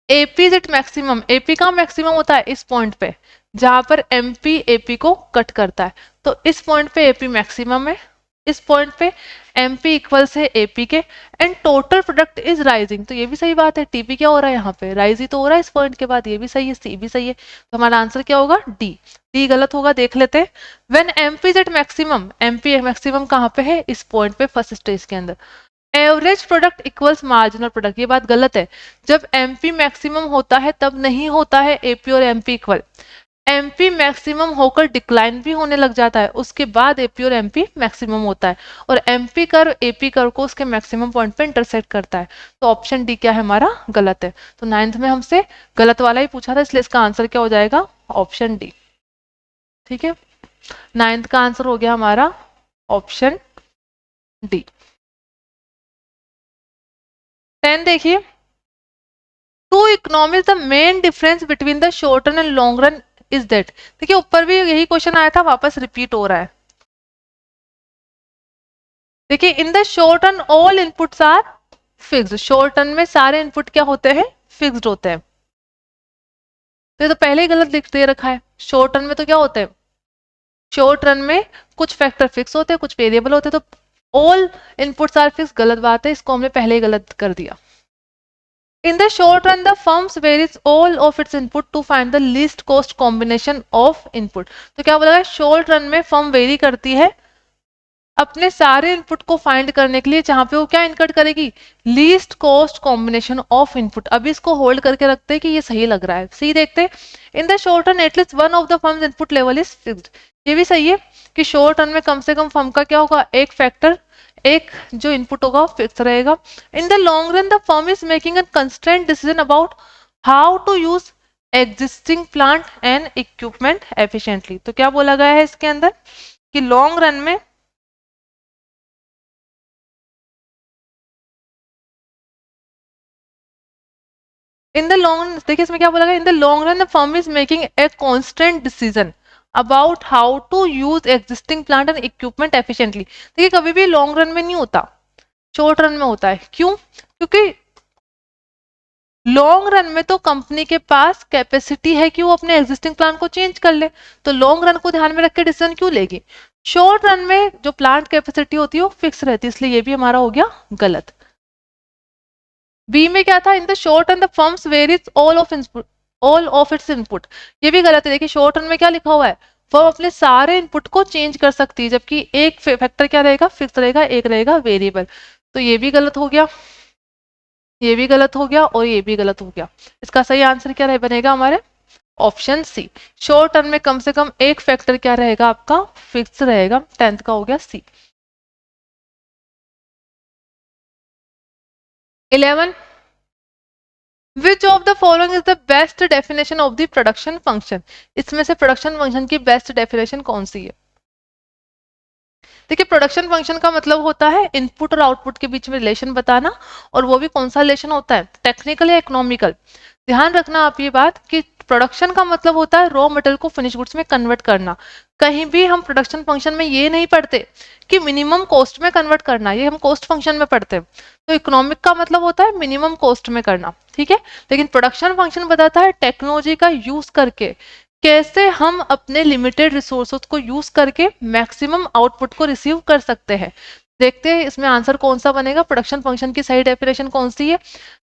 [SPEAKER 1] AP is at maximum, AP का मैक्सिमम होता है इस पॉइंट पे जहां पर एमपी एपी को कट करता है, तो इस पॉइंट पे एपी मैक्सिमम है, इस पॉइंट पे एमपी इक्वल्स है एपी के, and total product is rising. तो ये भी सही बात है, टीपी क्या हो रहा है यहाँ पे? राइज ही तो हो रहा है इस पॉइंट के बाद। ये भी सही है, सी भी सही है। तो हमारा आंसर क्या होगा? डी। डी गलत होगा, देख लेते हैं। When MP is at maximum, MP maximum कहाँ पे है? इस पॉइंट पे, फर्स्ट स्टेज के अंदर। Average product equals marginal product, ये बात गलत है। जब एमपी मैक्सिमम होता है तब नहीं होता है एपी और एमपी इक्वल। एमपी मैक्सिमम होकर डिक्लाइन भी होने लग जाता है, उसके बाद एपी और एमपी मैक्सिमम होता है, और एमपी कर्व एपी कर्व को उसके मैक्सिमम पॉइंट पे इंटरसेक्ट करता है। तो ऑप्शन डी क्या है हमारा? गलत है। तो 9th में हमसे गलत वाला ही पूछा था, इसलिए इसका आंसर क्या हो जाएगा? Option D. ठीक है, 9th का आंसर हो गया हमारा ऑप्शन डी। 10 देखिए, to economics the main difference between the short run and long run is that. देखिए ऊपर भी यही क्वेश्चन आया था, वापस रिपीट हो रहा है। देखिए in the short run all inputs are fixed. Short run में सारे इनपुट क्या होते हैं? फिक्स्ड होते हैं। तो ये तो पहले ही गलत लिख दे रखा है। शॉर्ट रन में तो क्या होता है? शॉर्ट रन में कुछ फैक्टर फिक्स होते हैं, कुछ वेरिएबल होते हैं। तो ऑल इनपुट्स आर फिक्स गलत बात है, इसको हमने पहले ही गलत कर दिया। In the short run, the firms varies all of its input to find the least cost combination of input. तो क्या बोला है, शॉर्ट रन में फर्म वेरी करती है अपने सारे इनपुट को फाइंड करने के लिए, जहां पे वो क्या इनकट करेगी, least cost combination of input. अभी इसको होल्ड करके रखते हैं कि ये सही लग रहा है, सही देखते हैं। इन the short run at least one of the firms input level is fixed, ये भी सही है कि शॉर्ट रन में कम से कम फर्म का क्या होगा, एक फैक्टर, एक जो इनपुट होगा फिक्स रहेगा। In the long run the firm is making a constant decision about how to use existing plant and equipment efficiently. तो क्या बोला गया है इसके अंदर कि लॉन्ग रन में इन द लॉन्ग, देखिए इसमें क्या बोला गया, in the long run the firm is making a constant decision about how to use existing plant and equipment efficiently. देखिए कभी भी लॉन्ग रन में नहीं होता, शॉर्ट रन में होता है। क्यों? क्योंकि लॉन्ग रन में तो कंपनी के पास कैपेसिटी है कि वो अपने एग्जिस्टिंग प्लान को चेंज कर ले, तो लॉन्ग रन को ध्यान में रख के डिसीजन क्यों लेगी। शॉर्ट रन में जो प्लांट कैपेसिटी होती है वो फिक्स रहती है, इसलिए ये भी हमारा हो गया गलत। बी में क्या था, इन the short run the firms varies all of its input, ये भी गलत है। देखिए शॉर्ट रन में क्या लिखा हुआ है, फर्म अपने सारे इनपुट को चेंज कर सकती है, जबकि एक फैक्टर क्या रहेगा, फिक्स रहेगा, एक रहेगा वेरिएबल। तो ये भी गलत हो गया, ये भी गलत हो गया और ये भी गलत हो गया। इसका सही आंसर क्या बनेगा हमारे ऑप्शन सी। शॉर्ट टर्म में कम से कम एक फैक्टर क्या रहेगा आपका, फिक्स रहेगा। 10th का हो गया सी। 11, विच of the following is the best definition of the production function. इसमें से प्रोडक्शन फंक्शन की बेस्ट डेफिनेशन कौन सी है। देखिए प्रोडक्शन फंक्शन का मतलब होता है इनपुट और आउटपुट के बीच में रिलेशन बताना, और वो भी कौन सा रिलेशन होता है, टेक्निकल या इकोनॉमिकल। ध्यान रखना आप ये बात कि प्रोडक्शन का मतलब होता है रॉ मटेरियल को फिनिश गुड्स में कन्वर्ट करना। कहीं भी हम प्रोडक्शन फंक्शन में ये नहीं पढ़ते कि मिनिमम कॉस्ट में कन्वर्ट करना, ये हम कॉस्ट फंक्शन में पढ़ते हैं। तो इकोनॉमिक का मतलब होता है मिनिमम कॉस्ट में करना, ठीक है। लेकिन प्रोडक्शन फंक्शन बताता है टेक्नोलॉजी का यूज करके कैसे हम अपने लिमिटेड रिसोर्सेज को यूज करके मैक्सिमम आउटपुट को रिसीव कर सकते हैं। देखते हैं इसमें आंसर कौन सा बनेगा। प्रोडक्शन फंक्शन की सही डेफिनेशन कौन सी है,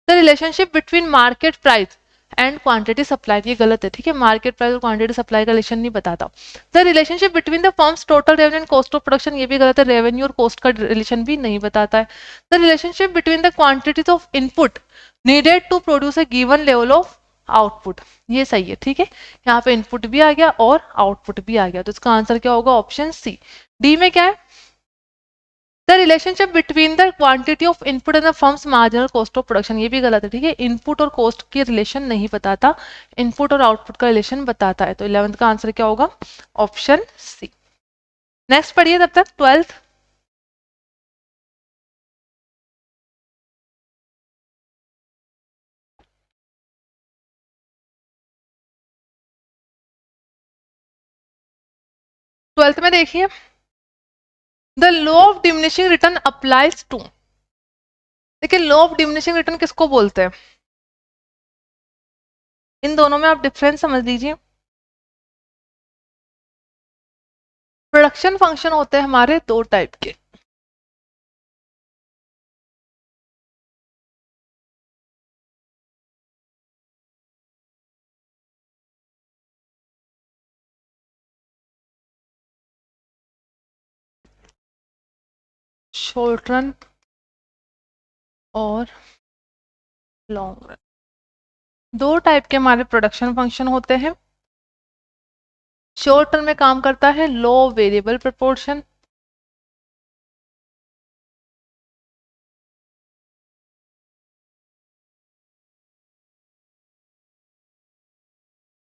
[SPEAKER 1] the relationship between market price and quantity supply. ये गलत है, ठीक है, मार्केट प्राइस और क्वांटिटी सप्लाई का रिलेशन नहीं बताता। The relationship between the firms total revenue and cost of production, ये भी गलत है, रेवेन्यू और कॉस्ट का रिलेशन भी नहीं बताता है। The relationship between the quantities of input needed to produce a given level of output, ये सही है, ठीक है। यहाँ पे इनपुट भी आ गया और आउटपुट भी आ गया, तो इसका आंसर क्या होगा, ऑप्शन सी। डी में क्या है, the relationship between the quantity of input and the firms marginal cost of production, ये भी गलत है, ठीक है। इनपुट और कॉस्ट की रिलेशन नहीं बताता, इनपुट और आउटपुट का रिलेशन बताता है। तो 11th का आंसर क्या होगा, ऑप्शन सी। नेक्स्ट पढ़िए तब तक 12th। ट्वेल्थ में देखिए, the law of diminishing return applies to. देखिए लॉ ऑफ डिमिनिशिंग रिटर्न किसको बोलते हैं, इन दोनों में आप डिफरेंस समझ लीजिए। प्रोडक्शन फंक्शन होते हैं हमारे दो टाइप के, शॉर्ट रन और लॉन्ग रन। दो टाइप के हमारे प्रोडक्शन फंक्शन होते हैं। शॉर्ट टर्म में काम करता है लो वेरिएबल प्रोपोर्शन,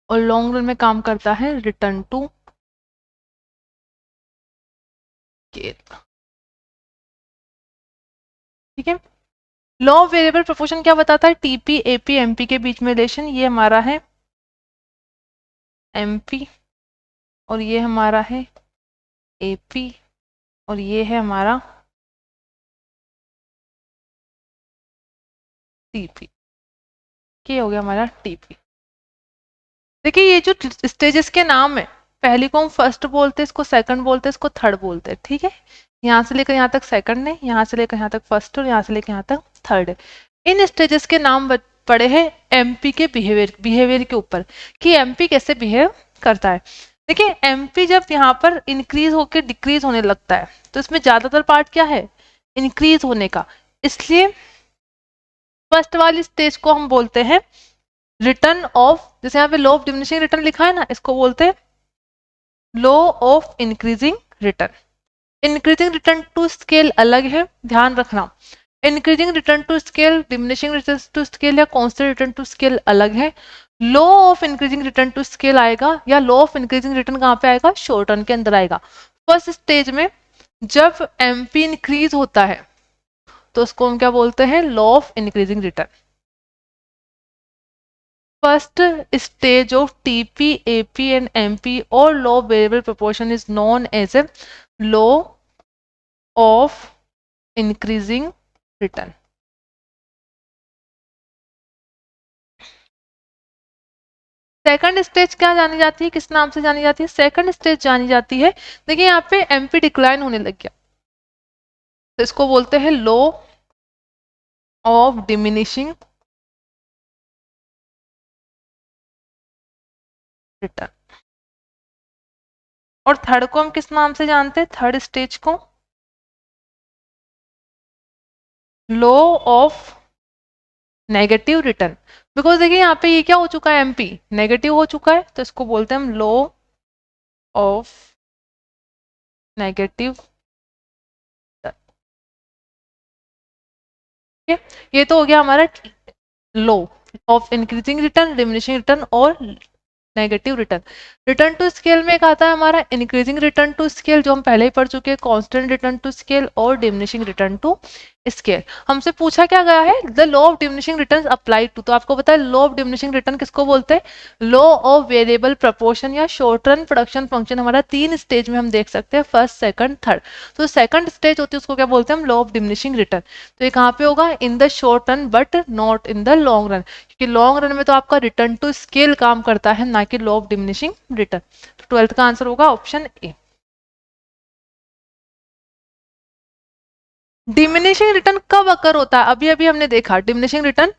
[SPEAKER 1] और लॉन्ग रन में काम करता है रिटर्न टू स्केल, ठीक है। लॉ ऑफ वेरिएबल प्रोपोर्शन क्या बताता है, टीपी एपी एमपी के बीच में रिलेशन, ये हमारा है एमपी और ये हमारा है एपी और ये है हमारा टीपी, ये हो गया हमारा टीपी। देखिए ये जो स्टेजेस के नाम है, पहली को हम फर्स्ट बोलते हैं, इसको सेकंड बोलते हैं, इसको थर्ड बोलते हैं, ठीक है। यहाँ से लेकर यहाँ तक सेकंड है, यहाँ से लेकर यहाँ तक फर्स्ट और यहाँ से लेकर यहाँ तक थर्ड है। इन स्टेजेस के नाम पढ़े हैं एमपी के बिहेवियर के ऊपर कि एमपी कैसे बिहेव करता है। देखिए एमपी जब यहाँ पर इंक्रीज होकर डिक्रीज होने लगता है तो इसमें ज्यादातर पार्ट क्या है, इंक्रीज होने का, इसलिए फर्स्ट वाली स्टेज को हम बोलते हैं रिटर्न ऑफ, जैसे यहाँ पे लॉ ऑफ डिमिनिशिंग रिटर्न लिखा है ना, इसको बोलते हैं law of increasing return. Increasing return to scale अलग है, ध्यान रखना, increasing return to scale, diminishing return to scale या कांस्टेंट रिटर्न टू स्केल अलग है। Law of increasing return to scale आएगा या लॉ ऑफ इंक्रीजिंग रिटर्न कहाँ पे आएगा, शॉर्ट टर्म के अंदर आएगा। फर्स्ट स्टेज में जब एमपी इंक्रीज होता है तो उसको हम क्या बोलते हैं, law of increasing return. First stage of TP AP and MP और law variable proportion is known as a law of increasing return. Second stage क्या जानी जाती है, किस नाम से जानी जाती है, सेकंड स्टेज जानी जाती है, देखिए यहाँ पे एमपी डिक्लाइन होने लग गया तो इसको बोलते हैं लॉ ऑफ डिमिनिशिंग रिटर्न। और थर्ड को हम किस नाम से जानते हैं, थर्ड स्टेज को law of negative return. Because देखिए यहाँ पे ये क्या हो चुका है, एमपी नेगेटिव हो चुका है तो इसको बोलते हैं हम लॉ ऑफ नेगेटिव। ये तो हो गया हमारा law of increasing return, diminishing return और negative return. Return to scale में एक आता है हमारा इंक्रीजिंग रिटर्न टू स्केल जो हम पहले ही पढ़ चुके हैं, कांस्टेंट रिटर्न टू स्केल और डिमिनिशिंग रिटर्न टू स्केल। हमसे पूछा क्या गया है, the law of diminishing return apply to, तो आपको पता है लॉ ऑफ डिमिनिशिंग रिटर्न किसको बोलते हैं, लॉ ऑफ वेरिएबल प्रपोर्शन या शॉर्ट रन प्रोडक्शन फंक्शन। हमारा 3 स्टेज में हम देख सकते हैं, फर्स्ट सेकंड थर्ड। तो सेकंड स्टेज होती है उसको क्या बोलते हैं हम, लॉ ऑफ डिमिनिशिंग रिटर्न। तो ये कहाँ पे होगा, इन the short run but not in the long run, क्योंकि लॉन्ग रन में तो आपका रिटर्न टू स्केल काम करता है ना कि लॉ ऑफ डिमिनिशिंग रिटर्न। तो 12th का आंसर होगा ऑप्शन ए। डिमिनिशिंग रिटर्न कब अकर होता है, अभी अभी हमने देखा डिमिनिशिंग रिटर्न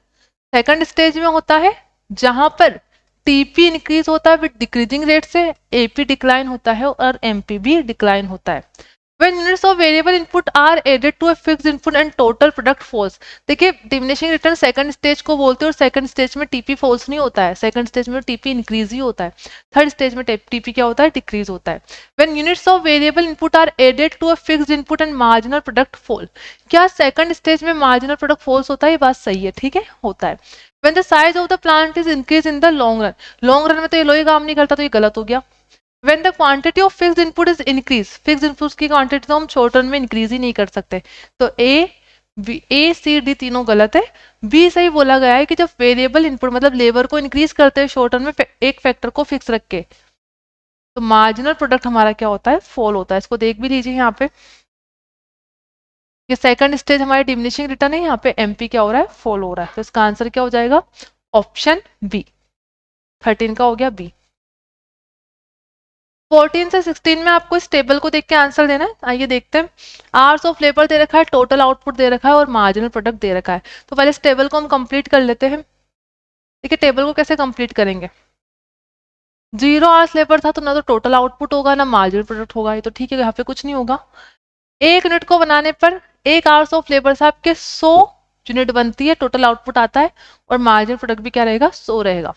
[SPEAKER 1] सेकंड स्टेज में होता है जहां पर टीपी इंक्रीज होता है विद डिक्रीजिंग रेट से, एपी डिक्लाइन होता है और एमपी भी डिक्लाइन होता है। When units of variable input are added to a fixed input and total product falls, देखिए डिमिनिशिंग रिटर्न सेकंड स्टेज को बोलते हैं और सेकंड स्टेज में टीपी फॉल्स नहीं होता है, सेकंड स्टेज में टीपी इंक्रीज ही होता है, थर्ड स्टेज में टीपी क्या होता है, डिक्रीज होता है। When units of variable input are added to a fixed input and marginal product fall, क्या सेकंड स्टेज में मार्जिनल प्रोडक्ट फॉल्स होता है, ये बात सही है, ठीक है, होता है। When the size of the plant is increased in the long run, long run में तो ये लोही काम नहीं करता तो ये गलत हो गया। When the quantity of fixed input is increased, fixed inputs की क्वांटिटी तो हम शॉर्ट रन में इंक्रीज ही नहीं कर सकते, तो ए सी डी तीनों गलत है। बी सही बोला गया है कि जब वेरिएबल इनपुट मतलब लेबर को इंक्रीज करते हैं शॉर्ट रन में एक फैक्टर को फिक्स रख के, तो मार्जिनल प्रोडक्ट हमारा क्या होता है, फॉल होता है। इसको देख भी लीजिए यहाँ पे, ये सेकंड स्टेज हमारी डिमिनिशिंग रिटर्न है, यहाँ पे एमपी क्या हो रहा है, फॉल हो रहा है। तो इसका आंसर क्या हो जाएगा, ऑप्शन बी, 13 का हो गया बी। 14 से 16 में आपको इस टेबल को देख के आंसर देना है। आइए देखते हैं, आवर्स ऑफ लेबर दे रखा है, टोटल आउटपुट दे रखा है और मार्जिनल प्रोडक्ट दे रखा है। तो पहले इस टेबल को हम कंप्लीट कर लेते हैं। देखिए टेबल को कैसे कंप्लीट करेंगे, 0 आवर्स लेबर था तो ना तो टोटल आउटपुट होगा ना मार्जिनल प्रोडक्ट होगा, ये तो ठीक है, यहाँ पे कुछ नहीं होगा। एक यूनिट को बनाने पर 1 आवर्स ऑफ लेबर से आपके 100 यूनिट बनती है, टोटल आउटपुट आता है और मार्जिनल प्रोडक्ट भी क्या रहेगा, 100 रहेगा।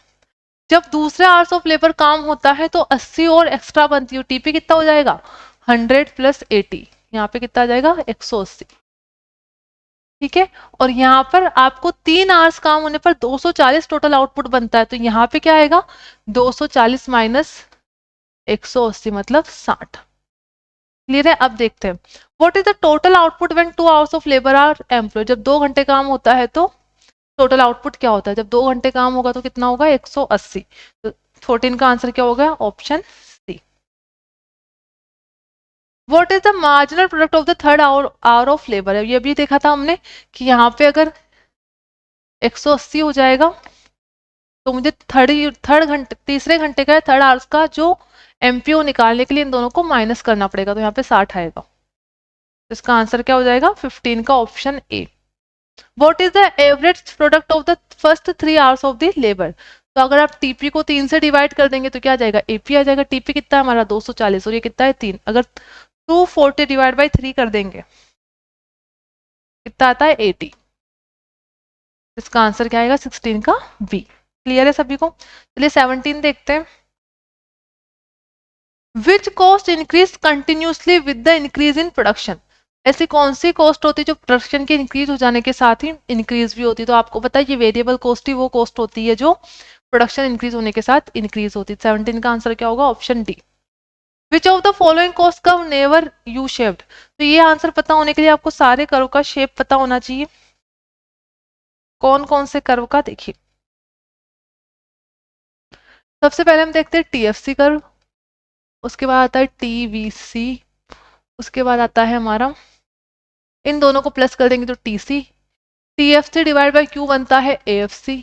[SPEAKER 1] जब दूसरे आवर्स ऑफ लेबर काम होता है तो 80 और एक्स्ट्रा बनती है, टीपी कितना हो जाएगा, 100 प्लस 80, यहाँ पे कितना आ जाएगा, 180, ठीक है। और यहाँ पर आपको 3 आवर्स काम होने पर 240 टोटल आउटपुट बनता है, तो यहाँ पे क्या आएगा, 240 माइनस 180 मतलब 60। क्लियर है, अब देखते हैं what is the total output when 2 hours of labour are employed. जब 2 घंटे काम होता है तो टोटल आउटपुट क्या होता है, जब 2 घंटे काम होगा तो कितना होगा, 180। तो 14 का आंसर क्या होगा, option C. What is the marginal product of the third hour of labour, ये भी देखा था हमने कि यहाँ पे अगर 180 हो जाएगा तो मुझे थर्ड घंटे तीसरे घंटे का थर्ड आवर्स का जो एमपीओ निकालने के लिए इन दोनों को माइनस करना पड़ेगा, तो यहाँ पे 60 आएगा। तो इसका आंसर क्या हो जाएगा, 15 का option A. What is the average product of the first 3 hours of the labour. तो अगर आप टीपी को 3 से डिवाइड कर देंगे तो क्या आ जाएगा, एपी आ जाएगा। टीपी कितना है हमारा 240 और ये कितना है 3। अगर 240 डिवाइड बाई 3 कर देंगे कितना आता है 80। इसका आंसर क्या आएगा 16 का बी। क्लियर है सभी को। चलिए 17 देखते हैं। Which cost increase continuously with the increase in production. ऐसी कौन सी कॉस्ट होती है जो प्रोडक्शन के इंक्रीज हो जाने के साथ ही इंक्रीज भी होती है। तो आपको पता है ये वेरिएबल कॉस्ट ही वो कॉस्ट होती है जो प्रोडक्शन इंक्रीज होने के साथ इंक्रीज होती है। 17 का आंसर क्या होगा, option D. Which of the following cost curve never U shaped. तो ये आंसर पता होने के लिए आपको सारे कर्व का शेप पता होना चाहिए। कौन कौन से कर्व का, देखिए सबसे पहले हम देखते हैं टीएफसी कर्व, उसके बाद आता है टीवीसी, उसके बाद आता है हमारा, इन दोनों को प्लस कर देंगे तो TC. TFC divide by Q बनता है AFC,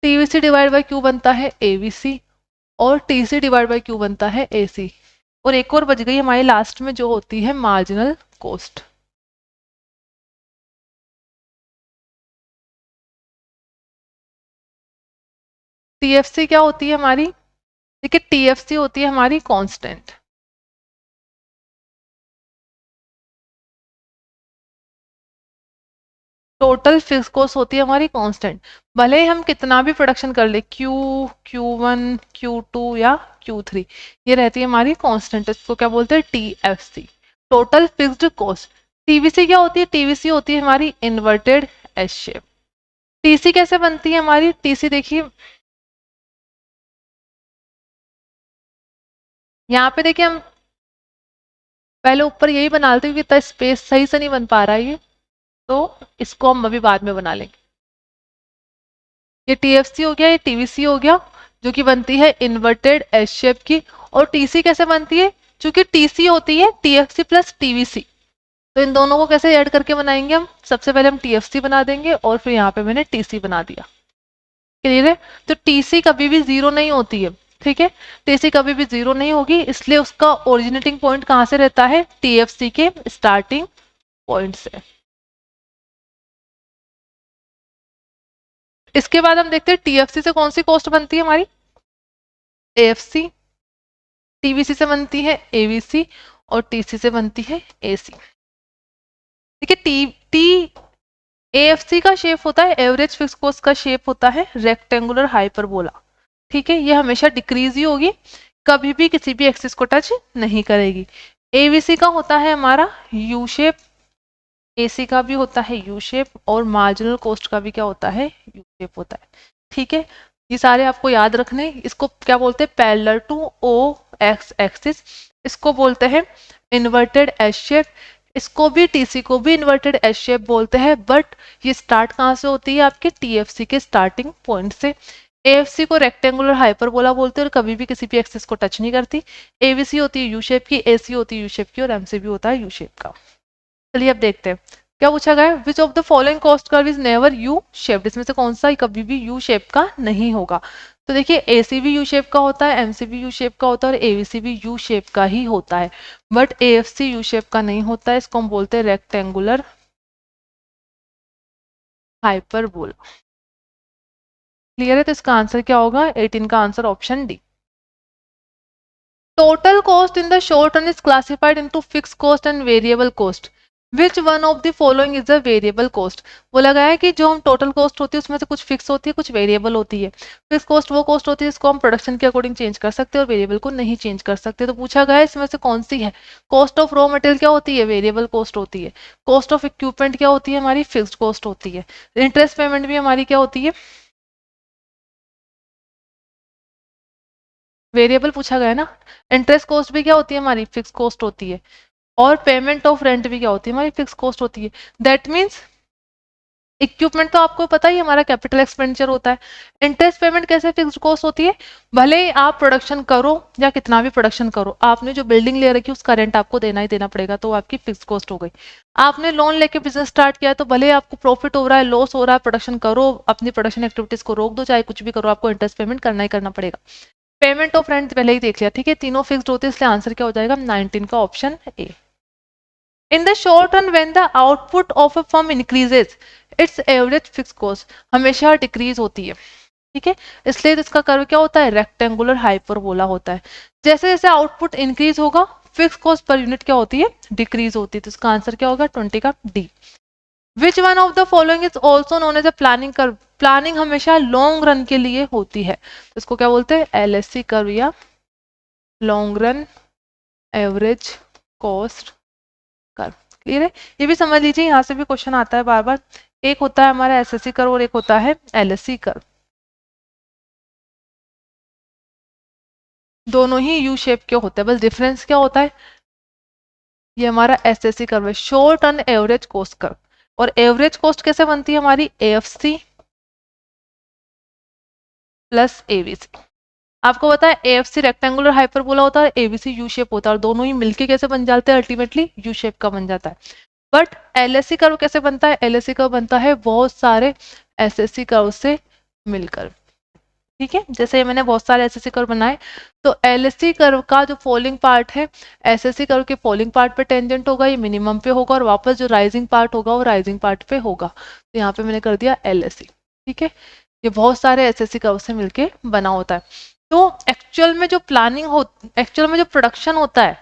[SPEAKER 1] TVC divide by Q बनता है एवीसी, और टीसी डिवाइड बाय क्यू बनता है एसी। और एक और बच गई हमारे लास्ट में जो होती है मार्जिनल कॉस्ट। टीएफसी क्या होती है हमारी, देखिए टीएफसी होती है हमारी कांस्टेंट। टोटल फिक्स कॉस्ट होती है हमारी कांस्टेंट। भले ही हम कितना भी प्रोडक्शन कर ले, Q1 Q2 या Q3, ये रहती है हमारी कांस्टेंट। इसको क्या बोलते हैं, TFC, total fixed cost. TVC क्या होती है, टीवीसी होती है हमारी इन्वर्टेड एस शेप। टीसी कैसे बनती है हमारी, टीसी देखिए यहाँ पे देखिए, हम पहले ऊपर यही बना लेते हैं क्योंकि इतना स्पेस सही से नहीं बन पा रहा है ये, तो इसको हम अभी बाद में बना लेंगे। ये टीएफसी हो गया, ये टीवीसी हो गया, जो कि बनती है इन्वर्टेड एस शेप की। और टीसी कैसे बनती है, क्योंकि टीसी होती है टीएफसी प्लस टीवीसी, तो इन दोनों को कैसे ऐड करके बनाएंगे हम, सबसे पहले हम टीएफसी बना देंगे और फिर यहाँ पे मैंने टीसी बना दिया। क्लियर है। तो टीसी कभी भी जीरो नहीं होती है, ठीक है, टीसी कभी भी जीरो नहीं होगी, इसलिए उसका ओरिजिनेटिंग पॉइंट कहाँ से रहता है, टीएफसी के स्टार्टिंग पॉइंट से। इसके बाद हम देखते हैं टीएफसी से कौन सी कॉस्ट बनती है हमारी, एएफसी, टीवीसी से बनती है एवीसी, और टीसी से बनती है एसी। देखिए टी टी एएफसी का शेप होता है, एवरेज फिक्स कॉस्ट का शेप होता है रेक्टेंगुलर हाइपरबोला। ठीक है, ये हमेशा डिक्रीज ही होगी, कभी भी किसी भी एक्सिस को टच नहीं करेगी। एवीसी का होता है हमारा यू शेप, एसी का भी होता है यू शेप, और मार्जिनल कॉस्ट का भी क्या होता है, यू शेप होता है। ठीक है, ये सारे आपको याद रखने। इसको क्या बोलते हैं, parallel to O X axis, इसको बोलते हैं इन्वर्टेड एस शेप, इसको भी टीसी को भी इन्वर्टेड एस शेप बोलते हैं। बट ये स्टार्ट कहाँ से होती है, आपके टीएफसी के स्टार्टिंग पॉइंट से। एएफसी को रेक्टेंगुलर हाइपरबोला बोलते हैं और कभी भी किसी भी एक्सिस को टच नहीं करती। एवीसी होती है यू शेप की, एसी होती है यू शेप की, और एमसीबी होता है यू शेप का। चलिए अब देखते हैं क्या पूछा गया है। विच of the following cost curve is never U shaped, इसमें से कौन सा कभी भी यू शेप का नहीं होगा। तो देखिए एसी भी यू शेप का होता है, एमसी भी यू शेप का होता है, और एवीसी भी यू शेप का ही होता है, बट एएफसी यू शेप का नहीं होता है। इसको हम बोलते हैं रेक्टेंगुलर हाइपरबोला। क्लियर है, तो इसका आंसर क्या होगा, 18 का answer option D. Total cost in the short run is classified into fix cost and variable cost. Which one of the following is a variable cost. बोला गया है कि जो हम टोटल कॉस्ट होती है उसमें से कुछ फिक्स होती है कुछ वेरिएबल होती है। फिक्स कॉस्ट वो कॉस्ट होती है जिसको हम प्रोडक्शन के अकॉर्डिंग चेंज कर सकते हैं और वेरिएबल को नहीं चेंज कर सकते। तो पूछा गया है इसमें से कौन सी है। कॉस्ट ऑफ रॉ मटेरियल क्या होती है, वेरिएबल कॉस्ट होती है। कॉस्ट ऑफ इक्विपमेंट क्या होती है, हमारी फिक्स्ड कॉस्ट होती है। इंटरेस्ट पेमेंट भी हमारी क्या होती है, वेरिएबल पूछा गया है ना। इंटरेस्ट कॉस्ट भी क्या होती है, हमारी फिक्स कॉस्ट होती है। और पेमेंट ऑफ रेंट भी क्या होती है, हमारी फिक्स कॉस्ट होती है। दैट मीन्स इक्विपमेंट तो आपको पता ही हमारा कैपिटल एक्सपेंडिचर होता है। इंटरेस्ट पेमेंट कैसे फिक्स्ड कॉस्ट होती है, भले ही आप प्रोडक्शन करो या कितना भी प्रोडक्शन करो, आपने जो बिल्डिंग ले रखी है उसका रेंट आपको देना ही देना पड़ेगा, तो आपकी फिक्स कॉस्ट हो गई। आपने लोन लेके बिजनेस स्टार्ट किया है तो भले आपको प्रॉफिट हो रहा है लॉस हो रहा है, प्रोडक्शन करो, अपनी प्रोडक्शन एक्टिविटीज को रोक दो, चाहे कुछ भी करो, आपको इंटरेस्ट पेमेंट करना ही करना पड़ेगा। पेमेंट ऑफ रेंट पहले ही देख लिया, ठीक है, तीनों फिक्स्ड होते हैं, इसलिए आंसर क्या हो जाएगा 19 का option A. In the short run, when the output of a firm increases, it's average fix cost हमेशा डिक्रीज होती है, ठीक है, इसलिए इसका कर्व क्या होता है, रेक्टेंगुलर हाइपरबोला होता है। जैसे जैसे आउटपुट इंक्रीज होगा फिक्स कॉस्ट पर यूनिट क्या होती है, डिक्रीज होती है। तो इसका आंसर क्या होगा, 20 का D. Which one of the following is also known as a planning curve, planning हमेशा लॉन्ग रन के लिए होती है, तो इसको क्या बोलते हैं, एलएससी कर्व या long run average cost curve. Clear है, ये भी समझ लीजिए, यहाँ से भी क्वेश्चन आता है बार बार। एक होता है हमारा एसएससी कर्व और एक होता है एलएससी कर्व, दोनों ही यू शेप के होते हैं, बस डिफरेंस क्या होता है, ये हमारा एसएससी कर्व है, short run average cost curve. और एवरेज कॉस्ट कैसे बनती है हमारी, एएफसी प्लस एबीसी। आपको पता है एएफसी रेक्टेंगुलर हाइपरबोला होता है, एबीसी यू शेप होता है, और दोनों ही मिलके कैसे बन जाते हैं, अल्टीमेटली यू शेप का बन जाता है। बट एलएससी कर्व कैसे बनता है, एलएससी कर्व बनता है बहुत सारे एसएससी कर्व से मिलकर, ठीक है। जैसे मैंने बहुत सारे एसएससी कर्व बनाए, तो एलएससी कर्व का जो फॉलिंग पार्ट है एसएससी कर्व के फॉलिंग पार्ट पे टेंजेंट होगा, ये मिनिमम पे होगा, और वापस जो राइजिंग पार्ट होगा वो राइजिंग पार्ट पे होगा। तो यहाँ पे मैंने कर दिया एलएससी, ठीक है। ये बहुत सारे एसएससी कर्व से मिलके बना होता है। तो एक्चुअल में जो प्लानिंग हो, एक्चुअल में जो प्रोडक्शन होता है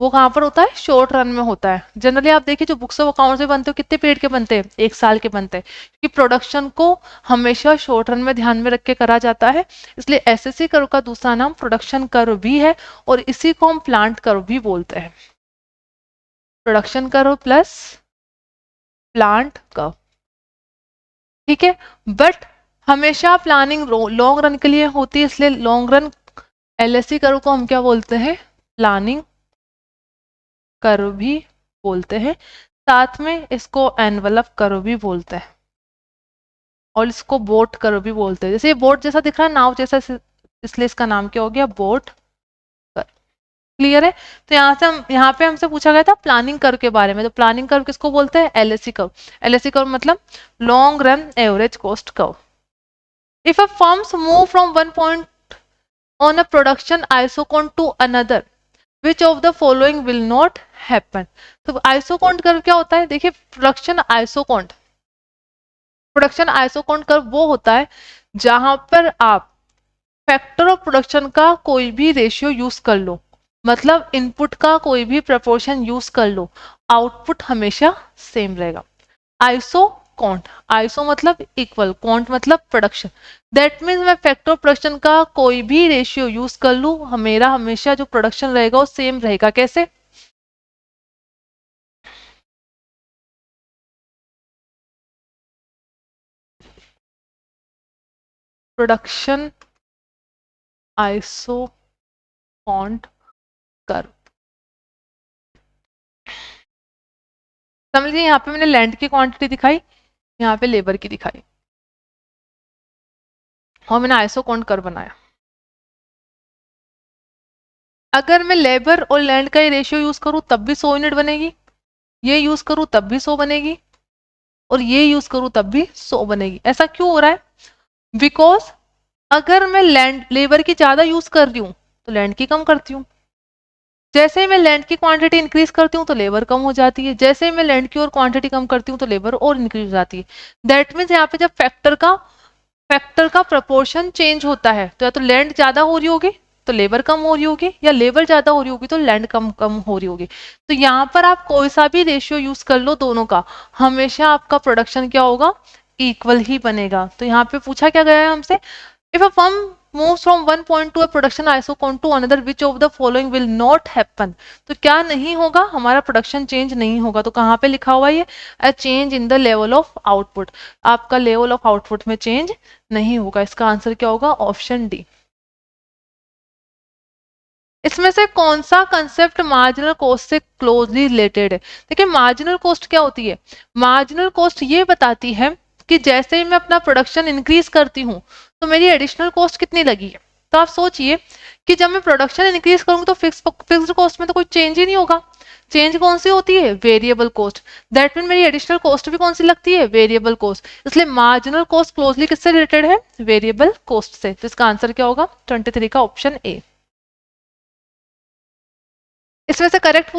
[SPEAKER 1] वो कहाँ पर होता है, शॉर्ट रन में होता है। जनरली आप देखिए जो बुक्स ऑफ अकाउंट्स में बनते हो कितने पीरियड के बनते हैं, 1 साल के बनते हैं, क्योंकि प्रोडक्शन को हमेशा शॉर्ट रन में ध्यान में रख के करा जाता है। इसलिए एसएससी कर्व का दूसरा नाम प्रोडक्शन कर्व भी है, और इसी को हम प्लांट कर्व भी बोलते हैं, production curve plus plant curve, ठीक है। बट हमेशा प्लानिंग लॉन्ग रन के लिए होती है, इसलिए लॉन्ग रन एलएससी कर्व को हम क्या बोलते हैं, प्लानिंग कर्व भी बोलते हैं, साथ में इसको एनवलप कर्व भी बोलते हैं, और इसको बोट कर्व भी बोलते हैं। जैसे ये बोट जैसा दिख रहा है, नाव जैसा, इसलिए इसका नाम क्या हो गया, बोट कर्व। क्लियर है। तो यहाँ पे हमसे पूछा गया था प्लानिंग कर्व के बारे में, तो प्लानिंग कर्व किसको बोलते हैं, एलएससी कर्व। एलएससी कर्व मतलब long run average cost curve. If a firms move from one point on a production isoquant to another, which of the following will not happen. तो isoquant curve क्या होता है, देखिए production आइसोकोंट curve वो होता है जहां पर आप फैक्टर ऑफ प्रोडक्शन का कोई भी रेशियो यूज कर लो, मतलब इनपुट का कोई भी प्रपोर्शन यूज कर लो, आउटपुट हमेशा सेम रहेगा। आइसो कॉन्ट, आइसो मतलब इक्वल, कॉन्ट मतलब प्रोडक्शन, दैट मीन्स मैं फैक्टर ऑफ प्रोडक्शन का कोई भी रेशियो यूज कर लूँ, मेरा हमेशा जो प्रोडक्शन रहेगा वो सेम रहेगा। कैसे, प्रोडक्शन आइसो कॉन्ट कर्व। समझिए यहाँ पे मैंने लैंड की क्वांटिटी दिखाई, यहाँ पे लेबर की दिखाई, और मैंने आइसोकोंट कर्व बनाया। अगर मैं लेबर और लैंड का ही रेशियो यूज करूं तब भी 100 यूनिट बनेगी, ये यूज करूं तब भी 100 बनेगी, और ये यूज करूं तब भी 100 बनेगी। ऐसा क्यों हो रहा है, बिकॉज अगर मैं लैंड लेबर की ज्यादा यूज कर रही हूँ तो लैंड की कम करती हूँ, जैसे ही मैं लैंड की क्वांटिटी इंक्रीज करती हूँ तो लेबर कम हो जाती है, जैसे ही मैं लैंड की और क्वांटिटी कम करती हूँ तो लेबर और इंक्रीज हो जाती है। दैट मीन्स यहाँ पे जब फैक्टर का प्रपोर्शन चेंज होता है, तो या तो लैंड ज्यादा हो रही होगी तो लेबर कम हो रही होगी, या लेबर ज्यादा हो रही होगी तो लैंड कम कम हो रही होगी। तो यहाँ पर आप कोई सा भी रेशियो यूज कर लो दोनों का, हमेशा आपका प्रोडक्शन क्या होगा, इक्वल ही बनेगा। तो यहाँ पे पूछा क्या गया है हमसे, if a firm moves from one point to a production isocon to another, which of the following will not happen। तो क्या नहीं होगा, हमारा प्रोडक्शन चेंज नहीं होगा। तो कहाँ पे लिखा हुआ है ये, a change in the level of output, आपका लेवल ऑफ आउटपुट में चेंज नहीं होगा। इसका आंसर क्या होगा, ऑप्शन डी। इसमें से कौन सा कंसेप्ट मार्जिनल कॉस्ट से क्लोजली रिलेटेड है। देखिए मार्जिनल कॉस्ट क्या होती है, मार्जिनल कॉस्ट ये बताती है कि जैसे ही मैं अपना प्रोडक्शन इंक्रीज करती हूँ तो मेरी एडिशनल कॉस्ट कितनी लगी है। तो आप सोचिए कि जब मैं प्रोडक्शन इंक्रीज करूंगी तो फिक्स्ड कॉस्ट में तो कोई चेंज ही नहीं होगा, चेंज कौन सी होती है, वेरिएबल कॉस्ट। दैट मीन मेरी एडिशनल कॉस्ट भी कौन सी लगती है, वेरिएबल कॉस्ट। इसलिए मार्जिनल कॉस्ट क्लोजली किससे रिलेटेड है, वेरिएबल कॉस्ट से। तो इसका आंसर क्या होगा, 23 का ऑप्शन ए। इसमें से करेक्ट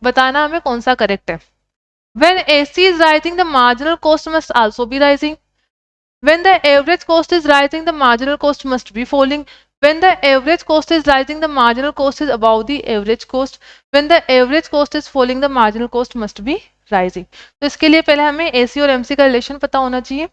[SPEAKER 1] बताना हमें कौन सा करेक्ट है। When AC is rising, the marginal cost must also be rising. When the average cost is rising, the marginal cost must be falling. When the average cost is rising, the marginal cost is above the average cost. When the average cost is falling, the marginal cost must be rising. तो इसके लिए पहले हमें AC और MC का relation पता होना चाहिए.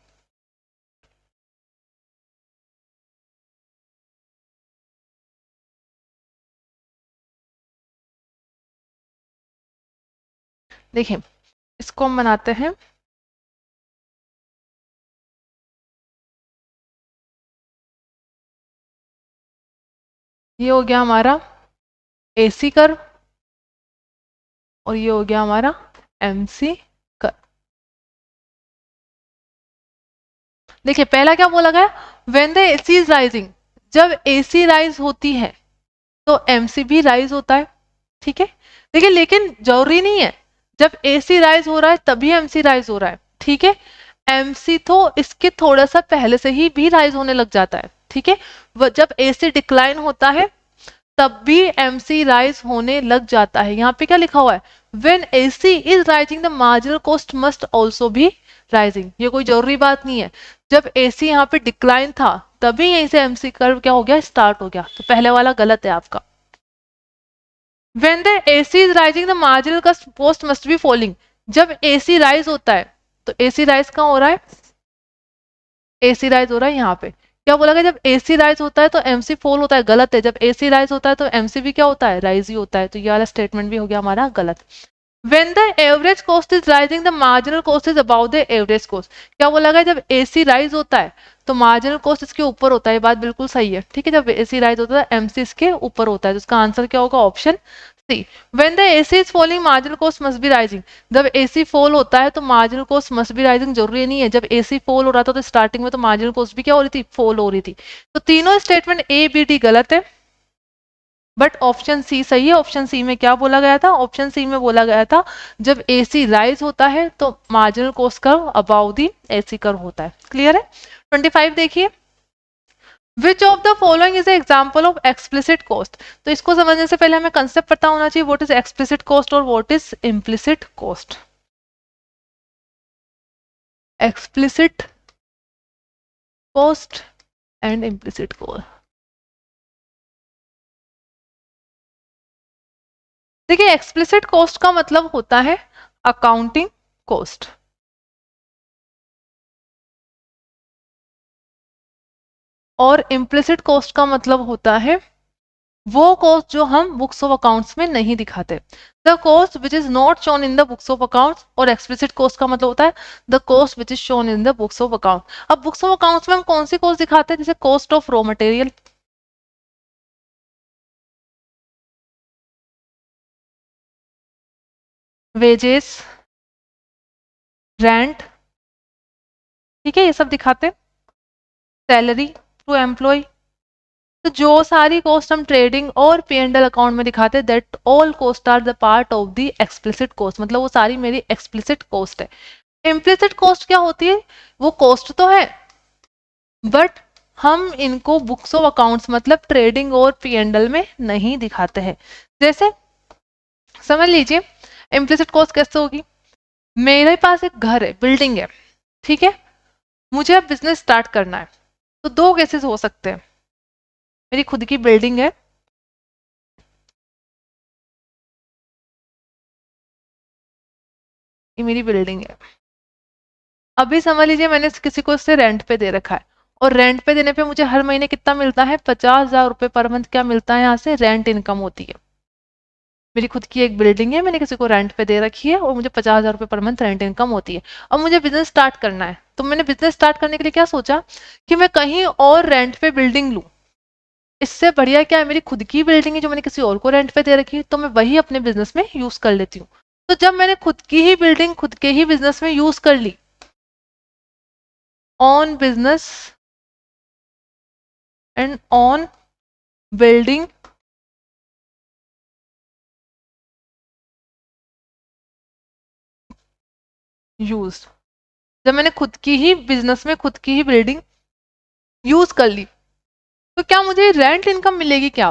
[SPEAKER 1] देखिए, इसको हम बनाते हैं. ये हो गया हमारा AC कर्व और ये हो गया हमारा MC कर्व. देखिए पहला क्या बोला गया, when the AC is rising, जब AC राइज होती है तो MC भी राइज होता है. ठीक है, देखिए लेकिन जरूरी नहीं है जब AC राइज हो रहा है तभी MC राइज हो रहा है. ठीक है, MC तो इसके थोड़ा सा पहले से ही भी राइज होने लग जाता है. ठीक है, जब AC डिक्लाइन होता है तब भी MC राइज होने लग जाता है. यहाँ पे क्या लिखा हुआ है, when AC is rising the marginal cost must also भी राइजिंग. ये कोई जरूरी बात नहीं है. जब AC यहाँ पे डिक्लाइन था तभी यहीं से MC कर्व क्या हो गया, स्टार्ट हो गया. तो पहले वाला गलत है आपका. When the AC is rising, the marginal cost must be falling. जब AC राइज होता है तो AC राइज कहाँ हो रहा है, AC राइज हो रहा है यहाँ पे. क्या बोला गया, जब AC राइज होता है तो MC फॉल होता है. गलत है, जब AC राइज होता है तो MC भी क्या होता है, राइज ही होता है. तो ये वाला स्टेटमेंट भी हो गया हमारा गलत. When the average cost is rising, the marginal cost is above the average cost. क्या बोला गया, जब AC राइज होता है तो मार्जिनल कॉस्ट इसके ऊपर होता है. ये बात बिल्कुल सही है. ठीक है, जब AC राइज होता है MC इसके ऊपर होता है. तो इसका आंसर क्या होगा, option C. When the AC is falling, marginal cost must be rising. जब AC फॉल होता है तो marginal cost must be rising. जरूरी नहीं है, जब AC फॉल हो रहा था तो स्टार्टिंग में तो मार्जिनल कॉस्ट भी क्या हो रही थी, फॉल हो रही थी. तो तीनों स्टेटमेंट A B D गलत है, बट ऑप्शन सी सही है. ऑप्शन सी में क्या बोला गया था, ऑप्शन सी में बोला गया था जब AC राइज होता है तो marginal cost curve above the AC curve होता है. क्लियर है. 25 देखिए, which of the following is example of explicit cost. तो इसको समझने से पहले हमें कंसेप्ट पता होना चाहिए, व्हाट इज एक्सप्लिसिट कॉस्ट और what is implicit cost. Explicit cost and implicit cost. देखिए एक्सप्लिसिट कॉस्ट का मतलब होता है अकाउंटिंग कॉस्ट. और इम्प्लिसिट कॉस्ट का मतलब होता है वो कॉस्ट जो हम बुक्स ऑफ अकाउंट्स में नहीं दिखाते. The cost which is not shown in the books of accounts. और एक्सप्लिसिट कॉस्ट का मतलब होता है the cost which is shown in the books of account. अब बुक्स ऑफ अकाउंट्स में हम कौन सी कॉस्ट दिखाते हैं, जैसे cost of raw material, wages, rent. ठीक है, ये सब दिखाते. Salary to employ. तो जो सारी कॉस्ट हम ट्रेडिंग और P&L अकाउंट में दिखाते हैं, that all cost are the part of the explicit cost. मतलब वो सारी मेरी एक्सप्लिसिट कॉस्ट है. इम्प्लिसिट कॉस्ट क्या होती है, वो कॉस्ट तो है बट हम इनको बुक्स ऑफ अकाउंट्स मतलब ट्रेडिंग और P&L में नहीं दिखाते हैं. जैसे समझ लीजिए इम्प्लिसिट कॉस्ट कैसे होगी, मेरे पास एक घर है, बिल्डिंग है. ठीक है, मुझे अब बिजनेस स्टार्ट करना है. तो दो केसेस हो सकते हैं. मेरी खुद की बिल्डिंग है, ये मेरी बिल्डिंग है. अभी समझ लीजिए मैंने किसी को इससे रेंट पे दे रखा है और रेंट पे देने पे मुझे हर महीने कितना मिलता है, 50,000 रुपये पर मंथ क्या मिलता है, यहाँ से रेंट इनकम होती है. मेरी खुद की एक बिल्डिंग है, मैंने किसी को रेंट पे दे रखी है और मुझे 50,000 रुपये पर मंथ रेंट इनकम होती है. अब मुझे बिजनेस स्टार्ट करना है, तो मैंने बिजनेस स्टार्ट करने के लिए क्या सोचा कि मैं कहीं और रेंट पे बिल्डिंग लूँ. इससे बढ़िया क्या है, मेरी खुद की बिल्डिंग है जो मैंने किसी और को रेंट पे दे रखी है, तो मैं वही अपने बिजनेस में यूज कर लेती हूँ. तो जब मैंने खुद की ही बिल्डिंग खुद के ही बिजनेस में यूज कर ली, on business and on building use, जब मैंने खुद की ही बिजनेस में खुद की ही बिल्डिंग यूज कर ली, तो क्या मुझे रेंट इनकम मिलेगी क्या.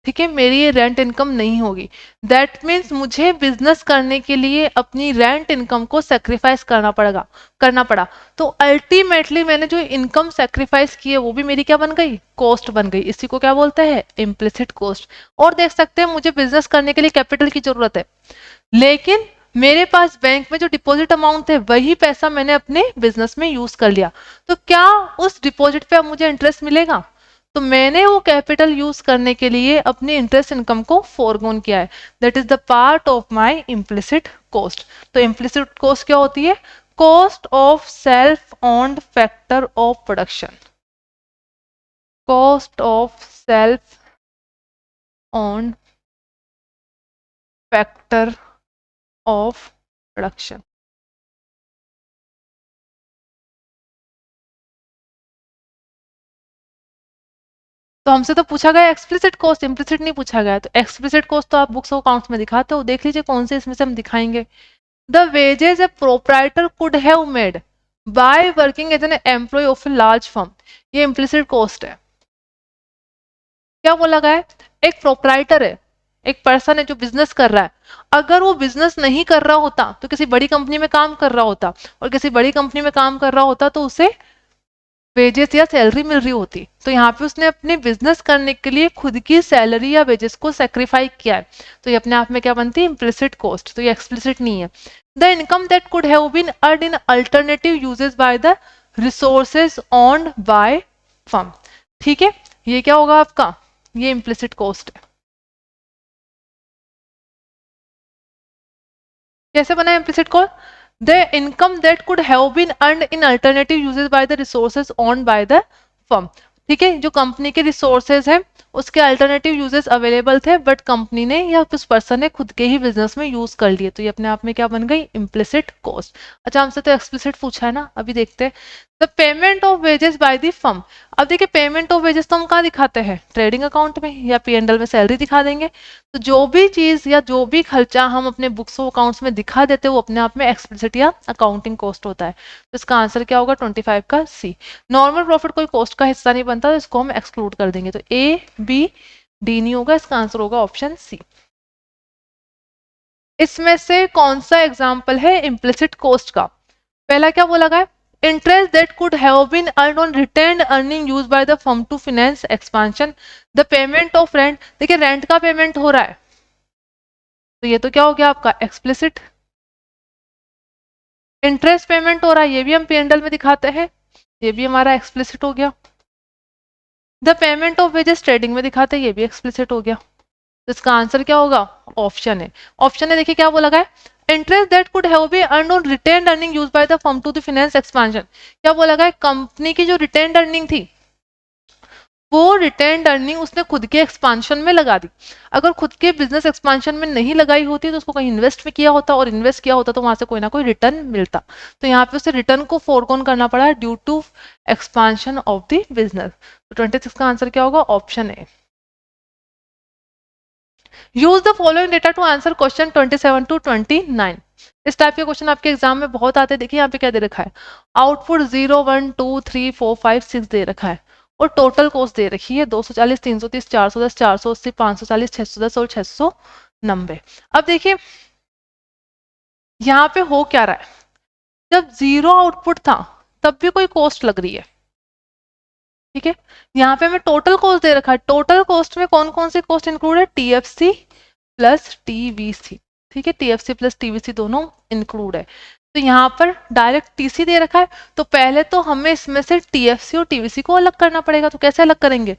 [SPEAKER 1] ठीक है, मेरी ये रेंट इनकम नहीं होगी। दैट मीन्स मुझे बिजनेस करने के लिए अपनी रेंट इनकम को सेक्रीफाइस करना पड़ा। तो अल्टीमेटली मैंने जो इनकम सेक्रीफाइस की है वो भी मेरी क्या बन गई, कॉस्ट बन गई। इसी को क्या बोलते हैं, इम्प्लिसिट कॉस्ट। और देख सकते हैं मुझे बिजनेस करने के लिए कैपिटल की जरूरत है, लेकिन मेरे पास बैंक में जो डिपॉजिट अमाउंट है वही पैसा मैंने अपने बिजनेस में यूज कर लिया, तो क्या उस डिपॉजिट पे अब मुझे इंटरेस्ट मिलेगा? तो मैंने वो कैपिटल यूज करने के लिए अपनी इंटरेस्ट इनकम को फोरगोन किया है। That is the part of my implicit cost. तो इम्प्लिसिट कॉस्ट क्या होती है, cost of self owned factor of production, cost of self owned factor of production. तो हमसे तो पूछा गया एक्सप्लिसिट कॉस्ट, इम्प्लिसिट नहीं पूछा गया। तो एक्सप्लिसिट कॉस्ट तो आप बुक्स ऑफ अकाउंट्स में दिखाते हो, देख लीजिए कौन से इसमें से हम दिखाएंगे। The wages a proprietor could have made by working as an employ of a large firm, ये इम्प्लिसिट कॉस्ट है। क्या बोला गया है, एक प्रोप्राइटर है, एक पर्सन है जो बिजनेस कर रहा है, अगर वो बिजनेस नहीं कर रहा होता तो किसी बड़ी कंपनी में काम कर रहा होता, और किसी बड़ी कंपनी में काम कर रहा होता तो उसे वेजेस या सैलरी मिल रही होती। तो यहाँ पे उसने अपने बिजनेस करने के लिए खुद की सैलरी या वेजेस को सेक्रीफाई किया है, तो ये अपने आप में क्या बनती है, इम्प्लिसिट कॉस्ट। तो ये एक्सप्लिसिट नहीं है। The income that could have been earned in alternative uses by the resources owned by firm, ठीक है, ये क्या होगा आपका, ये इम्प्लिसिट कॉस्ट है। कैसे बना implicit cost, the income that could have been earned in alternative uses by the resources owned by the firm, ठीक है, जो कंपनी के रिसोर्सेज हैं उसके अल्टरनेटिव यूजेस अवेलेबल थे, बट कंपनी ने या उस पर्सन ने खुद के ही बिजनेस में यूज कर लिए, तो ये अपने आप में क्या बन गई, इम्प्लिसिट कॉस्ट। अच्छा, हमसे तो एक्सप्लिसिट पूछा है ना, अभी देखते हैं। The payment of wages bye the firm. अब देखिए पेमेंट ऑफ वेजेस तो हम कहाँ दिखाते हैं, ट्रेडिंग अकाउंट में या P&L में सैलरी दिखा देंगे। तो जो भी चीज या जो भी खर्चा हम अपने बुक्स ऑफ अकाउंट्स में दिखा देते हैं वो अपने आप में एक्सप्लिसिट या अकाउंटिंग कॉस्ट होता है। तो इसका आंसर क्या होगा, 25 का सी। नॉर्मल प्रॉफिट कोई कॉस्ट का हिस्सा नहीं बनता, तो इसको हम एक्सक्लूड कर देंगे। तो ए बी डी नहीं होगा, इसका आंसर होगा ऑप्शन सी। इसमें से कौन सा एग्जाम्पल है इम्प्लिसिट कॉस्ट का, पहला क्या बोला गया, interest that could have been earn on retain earning use by the firm to finance expansion, the payment of rent. देखिए रेंट का पेमेंट हो रहा है, तो ये तो क्या हो गया आपका एक्सप्लिसिट। इंटरेस्ट पेमेंट हो रहा है, ये भी हम P&L में दिखाते हैं, ये भी हमारा एक्सप्लिसिट हो गया। The payment of wages trading में दिखाते हैं, ये भी एक्सप्लिसिट हो गया। तो इसका आंसर क्या होगा, ऑप्शन है। ऑप्शन है, देखिए क्या बोला गया, interest that could have been earned on retained earning used by the firm to the finance expansion. क्या बोला गया, कंपनी की जो रिटेन्ड अर्निंग थी वो रिटेन्ड अर्निंग उसने खुद के एक्सपांशन में लगा दी। अगर खुद के बिजनेस एक्सपांशन में नहीं लगाई होती तो उसको कहीं इन्वेस्ट में किया होता, और इन्वेस्ट किया होता तो वहां से कोई ना कोई रिटर्न मिलता। तो यहाँ पे उसे रिटर्न को फोरगोन करना पड़ा due to expansion of the business. तो 26 का आंसर क्या होगा, option A. Use the following data to answer question 27 to 29। इस टाइप के क्वेश्चन आपके एग्जाम में बहुत आते हैं। देखिए यहाँ पे क्या दे रखा है, आउटपुट 0 1 2 3 4 5 6 दे रखा है, और टोटल कॉस्ट दे रखी है 240 330 410 480 540 610 और 690। अब देखिए यहाँ पे हो क्या रहा है, जब जीरो आउटपुट था तब भी कोई कॉस्ट लग रही है, ठीक है। यहाँ पे हमें टोटल कॉस्ट दे रखा है, टोटल कॉस्ट में कौन कौन सी कॉस्ट इंक्लूड है, TFC प्लस TVC, ठीक है, TFC प्लस TVC दोनों इंक्लूड है। तो यहाँ पर डायरेक्ट TC दे रखा है, तो पहले तो हमें इसमें से TFC और TVC को अलग करना पड़ेगा। तो कैसे अलग करेंगे,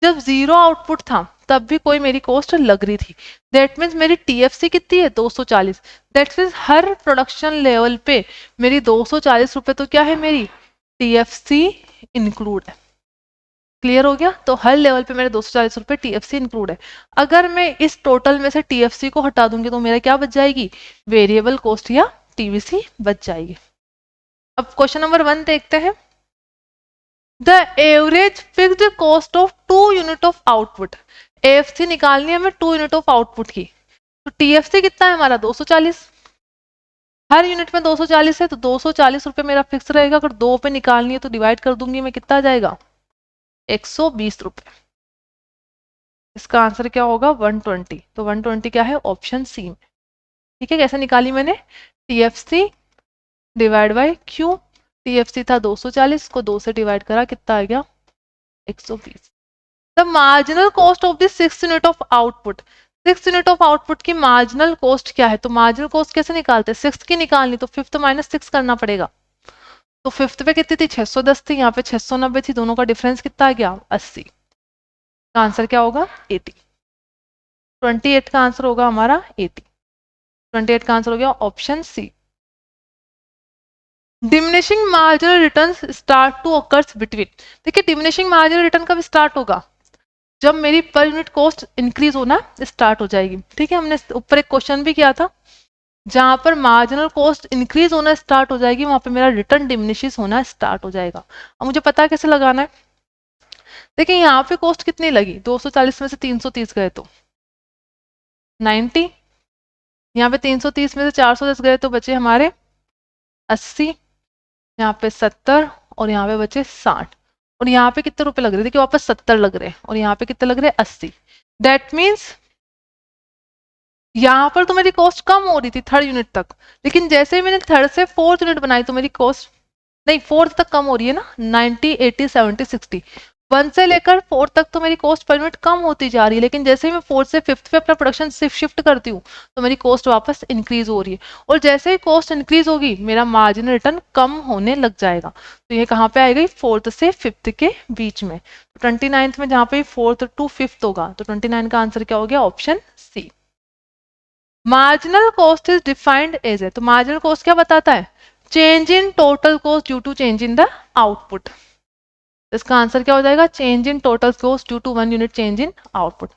[SPEAKER 1] जब जीरो आउटपुट था तब भी कोई मेरी कॉस्ट लग रही थी, दैट मीन्स मेरी TFC कितनी है 240, that means her production level पे मेरी 240 रुपए तो क्या है, मेरी TFC इंक्लूड है। क्लियर हो गया, तो हर लेवल पे मेरे 240 रुपए TFC इंक्लूड है। अगर मैं इस टोटल में से TFC को हटा दूंगी तो मेरा क्या बच जाएगी, वेरिएबल कॉस्ट या TVC बच जाएगी। अब क्वेश्चन नंबर 1 देखते हैं। The average fixed cost of 2 unit of output, AFC निकालनी है हमें 2 यूनिट ऑफ आउटपुट की, तो TFC कितना है हमारा 240, हर यूनिट में 240 है, तो 240 रुपए मेरा फिक्स रहेगा। अगर 2 पे निकालनी है तो डिवाइड कर दूंगी मैं, कितना आ जाएगा 120 रुपए। इसका आंसर क्या होगा 120। तो 120 क्या है ऑप्शन सी में। ठीक है, कैसे निकाली मैंने, TFC divide by Q। TFC था 240 को 2 से डिवाइड करा, कितना आ गया 120। The marginal cost of the 6 unit of output, 6 unit of output की मार्जिनल कॉस्ट क्या है, तो मार्जिनल कॉस्ट कैसे निकालते हैं, 6 की निकालनी तो 5th माइनस 6 करना पड़ेगा। तो 5th पे कितनी थी 610 थी, यहाँ पे 690 थी, दोनों का डिफरेंस कितना आ गया 80। का आंसर क्या होगा 80। 28 का आंसर होगा हमारा 80। 28 का आंसर हो गया option C. Diminishing marginal returns start to occurs between, देखिए डिमिनिशिंग मार्जिनल रिटर्न कब स्टार्ट होगा, जब मेरी पर यूनिट कॉस्ट इंक्रीज होना स्टार्ट हो जाएगी। ठीक है, हमने ऊपर एक क्वेश्चन भी किया था, जहां पर मार्जिनल कॉस्ट इंक्रीज होना स्टार्ट हो जाएगी वहां पे मेरा रिटर्न डिमिनिशिस होना स्टार्ट हो जाएगा। अब मुझे पता है कैसे लगाना है, देखिए यहाँ पे कॉस्ट कितनी लगी, 240 में से 330 गए तो 90, यहाँ पे 330 में से 410 गए तो बचे हमारे 80, यहाँ पे 70 और यहाँ पे बचे 60, और यहाँ पे कितने रुपए लग रहे थे कि वापस 70 लग रहे हैं, और यहाँ पे कितने लग रहे हैं 80। दैट मीन्स यहाँ पर तो मेरी कॉस्ट कम हो रही थी 3rd यूनिट तक, लेकिन जैसे ही मैंने 3rd से 4th यूनिट बनाई तो मेरी कॉस्ट नहीं 4th तक कम हो रही है ना, 90 80 70 60, 1 से लेकर 4 तक तो मेरी कॉस्ट पर यूनिट कम होती जा रही है, लेकिन जैसे ही मैं 4 से 5th पे अपना प्रोडक्शन शिफ्ट करती हूँ तो मेरी कॉस्ट वापस इंक्रीज हो रही है, और जैसे ही कॉस्ट इंक्रीज होगी मेरा मार्जिनल रिटर्न कम होने लग जाएगा। तो ये कहाँ पे आएगा 4th से 5th के बीच में, तो 29th में जहाँ पे 4th to 5th होगा तो 29 का आंसर क्या हो गया option C. Marginal cost is defined as है, तो मार्जिनल कॉस्ट क्या बताता है, change in total cost due to change in the output. इसका आंसर क्या हो जाएगा, change in total cost due to 1 unit change in output.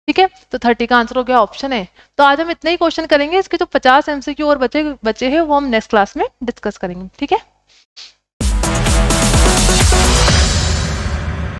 [SPEAKER 1] ठीक है, तो 30 का आंसर हो गया ऑप्शन है। तो आज हम इतने ही क्वेश्चन करेंगे, इसके जो 50 MCQ और बचे हैं वो हम नेक्स्ट क्लास में डिस्कस करेंगे। ठीक है।